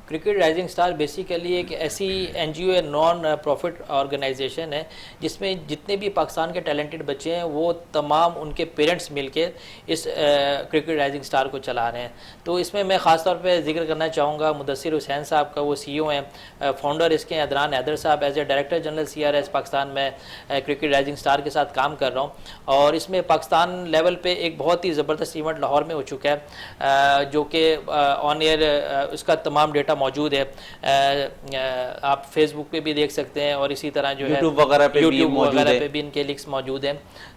क्रिकेट राइजिंग स्टार बेसिकली एक ऐसी NGO है, नॉन प्रॉफिट ऑर्गेनाइजेशन है, जिसमें जितने भी पाकिस्तान के टैलेंटेड बच्चे हैं वो तमाम उनके पेरेंट्स मिलके इस क्रिकेट राइजिंग स्टार को चला रहे हैं। तो इसमें मैं ख़ास तौर पे जिक्र करना चाहूँगा मुदस्सिर हुसैन साहब का, वो CEO हैं। फाउंडर इसके अदनान हैदर साहब, as a director general CRS Pakistan में क्रिकेट राइजिंग स्टार के साथ काम कर रहा हूँ। और इसमें पाकिस्तान लेवल पर एक बहुत ही ज़बरदस्त इवेंट लाहौर में हो चुका है, जो कि ऑन एयर उसका तमाम डेटा मौजूद है। आप फेसबुक पे भी देख सकते हैं और इसी तरह जो है यूट्यूब वगैरह पे भी इनके लिंक्स मौजूद हैं।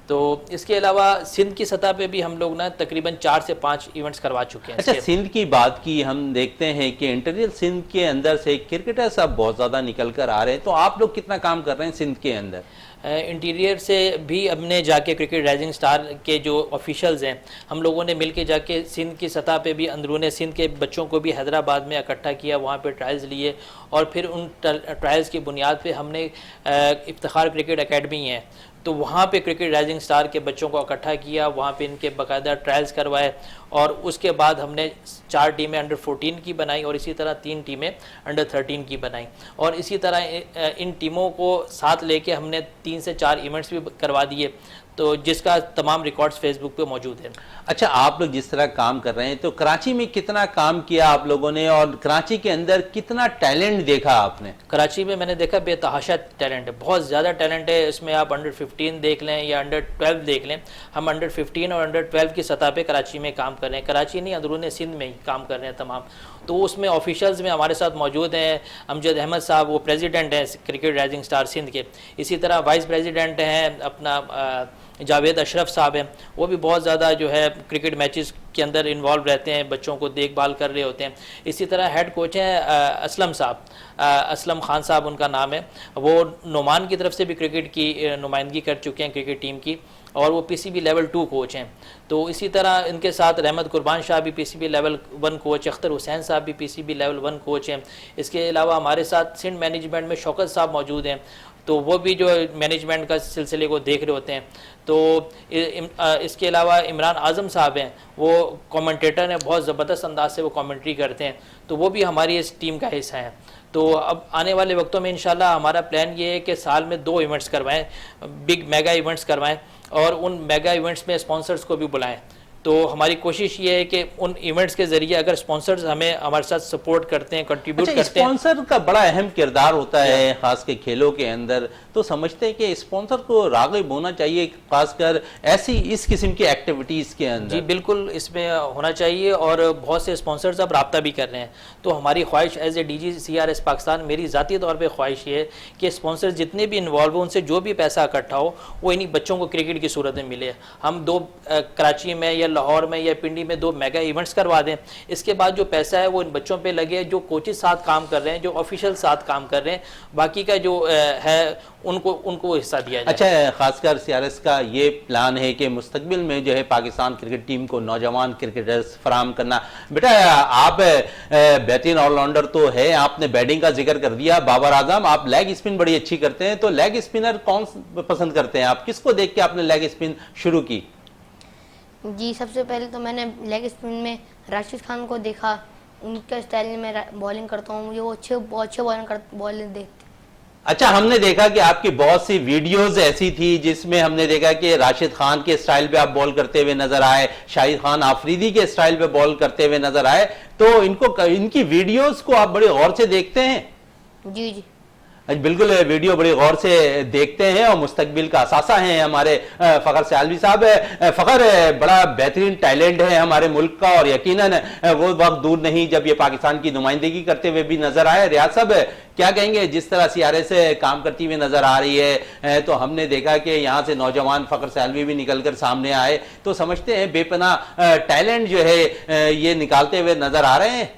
तो इसके अलावा सिंध की सतह पे भी हम लोग ना तकरीबन 4 से 5 इवेंट्स करवा चुके हैं। अच्छा, सिंध की बात की, हम देखते हैं कि इंटीरियर सिंध के अंदर से क्रिकेटर सब बहुत ज़्यादा निकल कर आ रहे हैं, तो आप लोग कितना काम कर रहे हैं सिंध के अंदर? इंटीरियर से भी हमने जाके क्रिकेट राइजिंग स्टार के जो ऑफिशियल्स हैं, हम लोगों ने मिलके जाके सिंध की सतह पे भी अंदरूने सिंध के बच्चों को भी हैदराबाद में इकट्ठा किया, वहाँ पे ट्रायल्स लिए और फिर उन ट्रायल्स की बुनियाद पे हमने इफ्तिखार क्रिकेट एकेडमी है तो वहाँ पे क्रिकेट राइजिंग स्टार के बच्चों को इकट्ठा किया, वहाँ पे इनके बाकायदा ट्रायल्स करवाए और उसके बाद हमने 4 टीमें अंडर 14 की बनाई और इसी तरह 3 टीमें अंडर 13 की बनाई और इसी तरह इन टीमों को साथ लेके हमने 3 से 4 इवेंट्स भी करवा दिए, तो जिसका तमाम रिकॉर्ड्स फेसबुक पे मौजूद है। अच्छा, आप लोग जिस तरह काम कर रहे हैं तो कराची में कितना काम किया आप लोगों ने और कराची के अंदर कितना टैलेंट देखा आपने? कराची में मैंने देखा बेतहाशा टैलेंट है, बहुत ज़्यादा टैलेंट है। इसमें आप अंडर 15 देख लें या अंडर 12 देख लें, हम अंडर 15 और अंडर 12 की सतह पे कराची में काम कर रहे हैं। कराची नहीं, अंदरूनी सिंध में ही काम कर रहे हैं तमाम। तो उसमें ऑफिशियल्स में हमारे साथ मौजूद हैं अमजद अहमद साहब, वो प्रेसिडेंट हैं क्रिकेट राइजिंग स्टार सिंध के। इसी तरह वाइस प्रेसिडेंट हैं अपना जावेद अशरफ साहब हैं, वो भी बहुत ज़्यादा जो है क्रिकेट मैचेस के अंदर इन्वॉल्व रहते हैं, बच्चों को देखभाल कर रहे होते हैं। इसी तरह हेड कोच हैं असलम साहब, असलम खान साहब उनका नाम है, वो नोमान की तरफ से भी क्रिकेट की नुमाइंदगी कर चुके हैं क्रिकेट टीम की और वो PCB लेवल 2 कोच हैं। तो इसी तरह इनके साथ रहमत कुर्बान शाह भी PCB level 1 coach, Akhtar Hussain साहब भी PCB लेवल 1 कोच हैं। इसके अलावा हमारे साथ सिंध मैनेजमेंट में शौकत साहब मौजूद हैं, तो वो भी जो मैनेजमेंट का सिलसिले को देख रहे होते हैं। तो इसके अलावा इमरान आज़म साहब हैं, वो कमेंटेटर हैं, बहुत ज़बरदस्त अंदाज से वो कमेंट्री करते हैं, तो वो भी हमारी इस टीम का हिस्सा है। तो अब आने वाले वक्तों में इंशाल्लाह हमारा प्लान ये है कि साल में 2 इवेंट्स करवाएं, बिग मेगा इवेंट्स करवाएं और उन मेगा इवेंट्स में स्पॉन्सर्स को भी बुलाएं। तो हमारी कोशिश ये है कि उन इवेंट्स के जरिए अगर स्पॉन्सर्स हमारे साथ सपोर्ट करते हैं, कंट्रीब्यूट करते हैं। स्पॉन्सर का बड़ा अहम किरदार होता है खास के खेलों के अंदर, तो समझते हैं कि स्पॉन्सर को राग़िब होना चाहिए खासकर ऐसी इस किस्म की एक्टिविटीज़ के अंदर। जी बिल्कुल, इसमें होना चाहिए और बहुत से स्पॉन्सर्स अब रब्ता भी कर रहे हैं। तो हमारी ख्वाहिश as a DG CRS Pakistan, मेरी ज़ाती तौर पर ख्वाहिश ये है कि स्पॉन्सर्स जितने भी इन्वॉल्व हो, उनसे जो भी पैसा इकट्ठा हो वो इन्हीं बच्चों को क्रिकेट की सूरत में मिले। हम 2 कराची में या लाहौर में या पिंडी में 2 मेगा इवेंट्स करवा दें। इसके बाद जो पैसा है वो इन बच्चों पे लगे, जो कोचेस साथ काम कर रहे हैं, जो ऑफिशियल साथ काम कर रहे हैं, बाकी का जो है उनको हिस्सा दिया जाए। अच्छा, खासकर सीआरएस का ये प्लान है कि मुस्तकबिल में जो है पाकिस्तान क्रिकेट टीम को नौजवान क्रिकेटर्स फराम करना। बेटा, आप बेहतरीन ऑलराउंडर तो है, आपने बैटिंग का जिक्र कर दिया, बाबर आजम, आप लेग स्पिन बड़ी अच्छी करते हैं, तो लेग स्पिनर कौन पसंद करते हैं आप? किसको देख के आपने लेग स्पिन शुरू की? जी, सबसे पहले तो मैंने लेग स्पिन में राशिद खान को देखा, उनके स्टाइल में मैं बॉलिंग करता हूँ, मुझे वो बहुत अच्छे बॉलिंग देखते। अच्छा, हमने देखा कि आपकी बहुत सी वीडियोस ऐसी थी जिसमें हमने देखा कि राशिद खान के स्टाइल पे आप बॉल करते हुए नजर आए, शाहिद खान आफरीदी के स्टाइल पे बॉल करते हुए नजर आए, तो इनकी वीडियोस को आप बड़े गौर से देखते हैं? जी जी बिल्कुल, वीडियो बड़ी गौर से देखते हैं और मुस्तकबिल का असासा हैं हमारे फ़खर सियालवी साहब। फ़खर बड़ा बेहतरीन टैलेंट है हमारे मुल्क का और यकीनन वो वक्त दूर नहीं जब ये पाकिस्तान की नुमाइंदगी करते हुए भी नजर आए। रियाज साहब, क्या कहेंगे, जिस तरह सीआरए से काम करती हुई नजर आ रही है, तो हमने देखा कि यहाँ से नौजवान फ़खर सियालवी भी निकलकर सामने आए, तो समझते हैं बेपनाह टैलेंट जो है ये निकालते हुए नजर आ रहे हैं?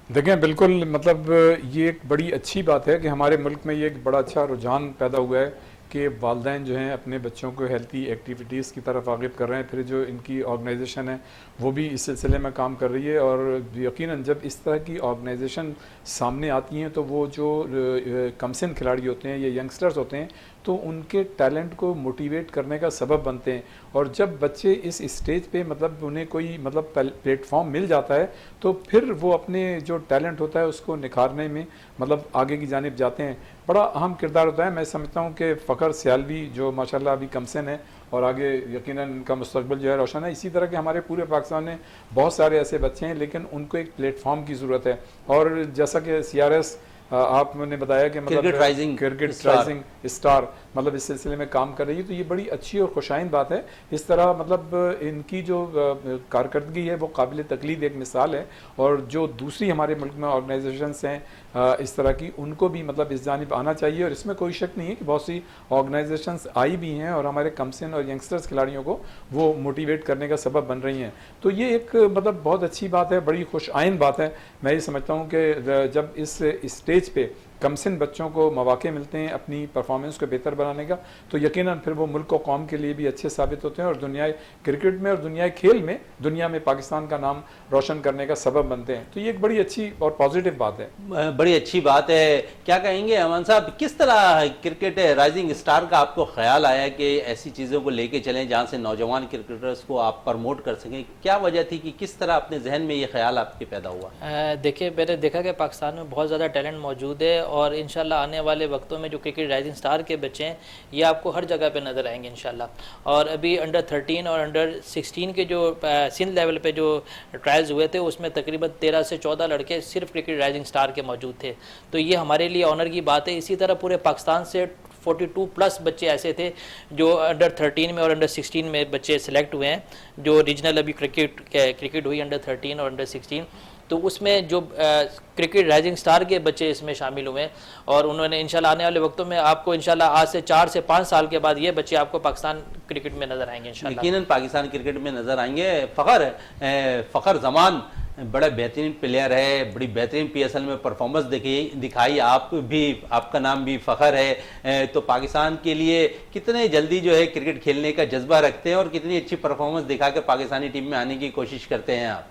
देखें, बिल्कुल, मतलब ये एक बड़ी अच्छी बात है कि हमारे मुल्क में ये एक बड़ा अच्छा रुझान पैदा हुआ है कि वालिदैन जो हैं अपने बच्चों को हेल्थी एक्टिविटीज़ की तरफ राग़िब कर रहे हैं। फिर जो इनकी ऑर्गेनाइजेशन है वो भी इस सिलसिले में काम कर रही है, और यकीनन जब इस तरह की ऑर्गेनाइजेशन सामने आती हैं तो वो जो कमसिन खिलाड़ी होते हैं या यंगस्टर्स होते हैं तो उनके टैलेंट को मोटिवेट करने का सबब बनते हैं। और जब बच्चे इस स्टेज पे मतलब उन्हें कोई मतलब प्लेटफॉर्म मिल जाता है तो फिर वो अपने जो टैलेंट होता है उसको निखारने में मतलब आगे की जानिब जाते हैं। बड़ा अहम किरदार होता है। मैं समझता हूँ कि फ़खर सियालवी जो माशाल्लाह अभी कमसिन है और आगे यकीनन इनका मुस्तकबिल जो है रोशन है, इसी तरह के हमारे पूरे पाकिस्तान में बहुत सारे ऐसे बच्चे हैं, लेकिन उनको एक प्लेटफॉर्म की ज़रूरत है। और जैसा कि सीआरएस आपने बताया कि मतलब क्रिकेट राइजिंग स्टार मतलब इस सिलसिले में काम कर रही है, तो ये बड़ी अच्छी और खुशाइन बात है। इस तरह मतलब इनकी जो कारकर्दगी है वो काबिल तकलीद एक मिसाल है, और जो दूसरी हमारे मुल्क में ऑर्गेनाइजेशंस हैं इस तरह की, उनको भी मतलब इस जानिब आना चाहिए। और इसमें कोई शक नहीं है कि बहुत सी ऑर्गेनाइजेशंस आई भी हैं और हमारे कमसिन और यंगस्टर्स खिलाड़ियों को वो मोटिवेट करने का सबब बन रही हैं। तो ये एक मतलब बहुत अच्छी बात है, बड़ी खुश आइन बात है। मैं ये समझता हूँ कि जब इस स्टेज पे कमसिन बच्चों को मौके मिलते हैं अपनी परफॉर्मेंस को बेहतर बनाने का, तो यकीनन फिर वो मुल्क और कौम के लिए भी अच्छे साबित होते हैं और दुनियाई क्रिकेट में और दुनियाई खेल में दुनिया में पाकिस्तान का नाम रोशन करने का सबब बनते हैं। तो ये एक बड़ी अच्छी और पॉजिटिव बात है। बड़ी अच्छी बात है। क्या कहेंगे अमान साहब, किस तरह क्रिकेट राइजिंग स्टार का आपको ख्याल आया कि ऐसी चीज़ों को लेके चलें जहाँ से नौजवान क्रिकेटर्स को आप प्रमोट कर सकें? क्या वजह थी कि किस तरह अपने जहन में ये ख्याल आपके पैदा हुआ? देखिए, मैंने देखा कि पाकिस्तान में बहुत ज़्यादा टैलेंट मौजूद है और इंशाल्लाह आने वाले वक्तों में जो क्रिकेट राइजिंग स्टार के बच्चे हैं ये आपको हर जगह पे नज़र आएंगे इंशाल्लाह। और अभी अंडर 13 और अंडर 16 के जो सिंध लेवल पे जो ट्रायल्स हुए थे उसमें तकरीबन 13 से 14 लड़के सिर्फ क्रिकेट राइजिंग स्टार के मौजूद थे, तो ये हमारे लिए ऑनर की बात है। इसी तरह पूरे पाकिस्तान से 42 प्लस बच्चे ऐसे थे जो अंडर 13 में और अंडर 16 में बच्चे सिलेक्ट हुए हैं, जो रीजनल अभी क्रिकेट हुई अंडर 13 और अंडर 16, तो उसमें जो क्रिकेट राइजिंग स्टार के बच्चे इसमें शामिल हुए हैं। और उन्होंने इंशाल्लाह आने वाले वक्तों में आपको इंशाल्लाह आज से 4 से 5 साल के बाद ये बच्चे आपको पाकिस्तान क्रिकेट में नजर आएंगे इंशाल्लाह। यकीनन पाकिस्तान क्रिकेट में नजर आएंगे। फ़खर जमान बड़ा बेहतरीन प्लेयर है, बड़ी बेहतरीन पीएसएल में परफॉर्मेंस दिखाई, आप भी, आपका नाम भी फ़खर है, तो पाकिस्तान के लिए कितने जल्दी जो है क्रिकेट खेलने का जज्बा रखते हैं और कितनी अच्छी परफॉर्मेंस दिखा के पाकिस्तानी टीम में आने की कोशिश करते हैं आप?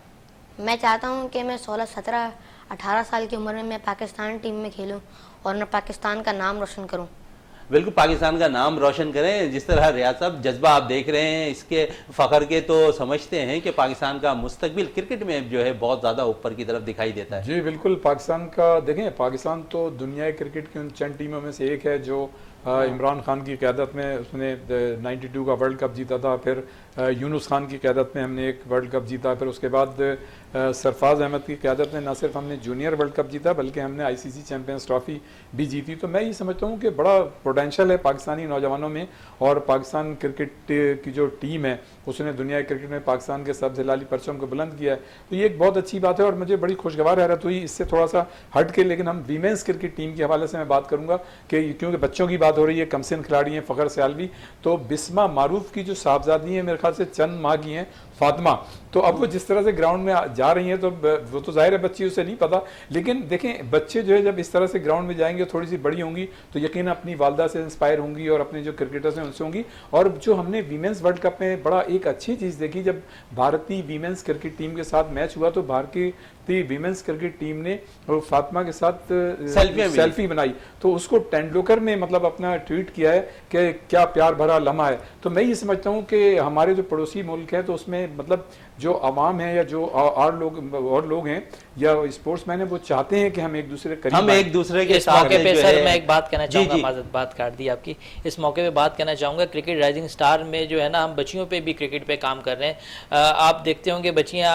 मैं चाहता हूँ कि मैं 16, 17, 18 साल की उम्र में मैं पाकिस्तान टीम में खेलूँ और मैं पाकिस्तान का नाम रोशन करूँ। बिल्कुल, पाकिस्तान का नाम रोशन करें। जिस तरह रियाज साहब जज्बा आप देख रहे हैं इसके फ़खर के, तो समझते हैं कि पाकिस्तान का मुस्तकबिल क्रिकेट में जो है बहुत ज़्यादा ऊपर की तरफ दिखाई देता है। जी बिल्कुल, पाकिस्तान का देखें, पाकिस्तान तो दुनिया क्रिकेट की उन चंद टीमों में से एक है जो इमरान खान की क़यादत में उसने 92 का वर्ल्ड कप जीता था, फिर यूनुस खान की क़यादत में हमने एक वर्ल्ड कप जीता, फिर उसके बाद सरफराज अहमद की क़यादत में न सिर्फ हमने जूनियर वर्ल्ड कप जीता बल्कि हमने आईसीसी चैंपियंस ट्रॉफी भी जीती। तो मैं ये समझता हूँ कि बड़ा पोटेंशियल है पाकिस्तानी नौजवानों में, और पाकिस्तान क्रिकेट की जो टीम है उसने दुनिया क्रिकेट में पाकिस्तान के सब्ज़ हिलाली परचम को बुलंद किया है, तो ये एक बहुत अच्छी बात है। और मुझे बड़ी खुशगवार हैरत हुई इससे थोड़ा सा हट के, लेकिन हम वीमेंस क्रिकेट टीम के हवाले से मैं बात करूँगा कि क्योंकि बच्चों की बात हो रही है, कमसिन खिलाड़ी हैं फ़खर सियालवी, तो बिस्मा मारूफ की जो साहबजादी हैं मेरे ख्याल से चंद माह की हैं, फातिमा। तो अब वो जिस तरह से ग्राउंड में जा रही हैं तो वो तो जाहिर है बच्ची उसे नहीं पता, लेकिन देखें बच्चे जो है जब इस तरह से ग्राउंड में जाएंगे थोड़ी सी बड़ी होंगी तो यकीन अपनी वालदा से इंस्पायर होंगी और अपने जो क्रिकेटर्स हैं उनसे होंगी। और जो हमने वीमेंस वर्ल्ड कप में बड़ा एक अच्छी चीज़ देखी, जब भारतीय वीमेंस क्रिकेट टीम के साथ मैच हुआ तो भारतीय वीमेंस क्रिकेट टीम ने फातिमा के साथ सेल्फी बनाई, तो उसको तेंदुलकर ने मतलब अपना ट्वीट किया है कि क्या प्यार भरा लम्हा है। तो मैं ये समझता हूँ कि हमारे जो पड़ोसी मुल्क हैं तो उसमें मतलब जो आवाम है या जो और लोग हैं या स्पोर्ट्समैन है वो चाहते हैं कि हम एक दूसरे के हम एक दूसरे के इस साथ मौके पे जो सर है- मैं एक बात कहना जी, चाहूंगा, जी। माज़रत बात काट दी आपकी। इस मौके पे बात कहना चाहूंगा, क्रिकेट राइजिंग स्टार में जो है ना हम बच्चियों पे भी क्रिकेट पे काम कर रहे हैं। आप देखते होंगे बच्चियां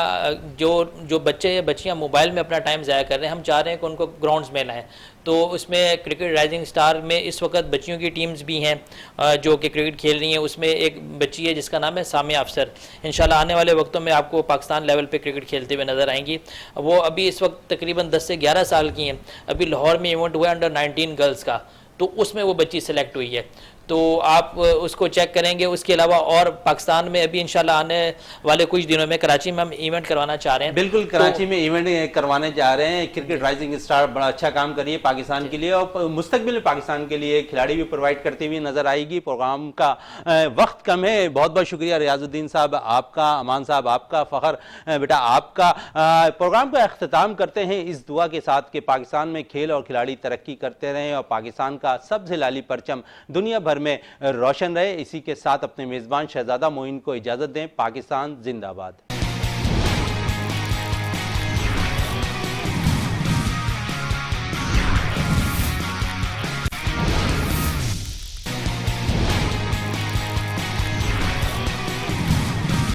जो बच्चे या बच्चियां मोबाइल में अपना टाइम ज़ाया कर रहे हैं, हम चाह रहे हैं कि उनको ग्राउंड्स में लाएं। तो उसमें क्रिकेट राइजिंग स्टार में इस वक्त बच्चियों की टीम्स भी हैं जो कि क्रिकेट खेल रही हैं। उसमें एक बच्ची है जिसका नाम है सामिया अफसर, इंशाल्लाह आने वाले वक्तों में आपको पाकिस्तान लेवल पे क्रिकेट खेलते हुए नज़र आएंगी। वो अभी इस वक्त तकरीबन 10 से 11 साल की हैं। अभी लाहौर में इवेंट हुआ अंडर 19 गर्ल्स का, तो उसमें वो बच्ची सेलेक्ट हुई है। तो आप उसको चेक करेंगे। उसके अलावा और पाकिस्तान में अभी इंशाल्लाह आने वाले कुछ दिनों में कराची में हम इवेंट करवाना चाह रहे हैं। बिल्कुल, कराची में इवेंट करवाने जा रहे हैं। क्रिकेट राइजिंग स्टार बड़ा अच्छा काम कर रही है पाकिस्तान के लिए और मुस्तकबिल में पाकिस्तान के लिए खिलाड़ी भी प्रोवाइड करती हुई नजर आएगी। प्रोग्राम का वक्त कम है। बहुत बहुत शुक्रिया रियाजुद्दीन साहब आपका, अमान साहब आपका, फ़खर बेटा आपका। प्रोग्राम का अख्ताम करते हैं इस दुआ के साथ कि पाकिस्तान में खेल और खिलाड़ी तरक्की करते रहें और पाकिस्तान का सबसे लाली परचम दुनिया भर में रोशन रहे। इसी के साथ अपने मेज़बान शहजादा मोइन को इजाज़त दें। पाकिस्तान जिंदाबाद।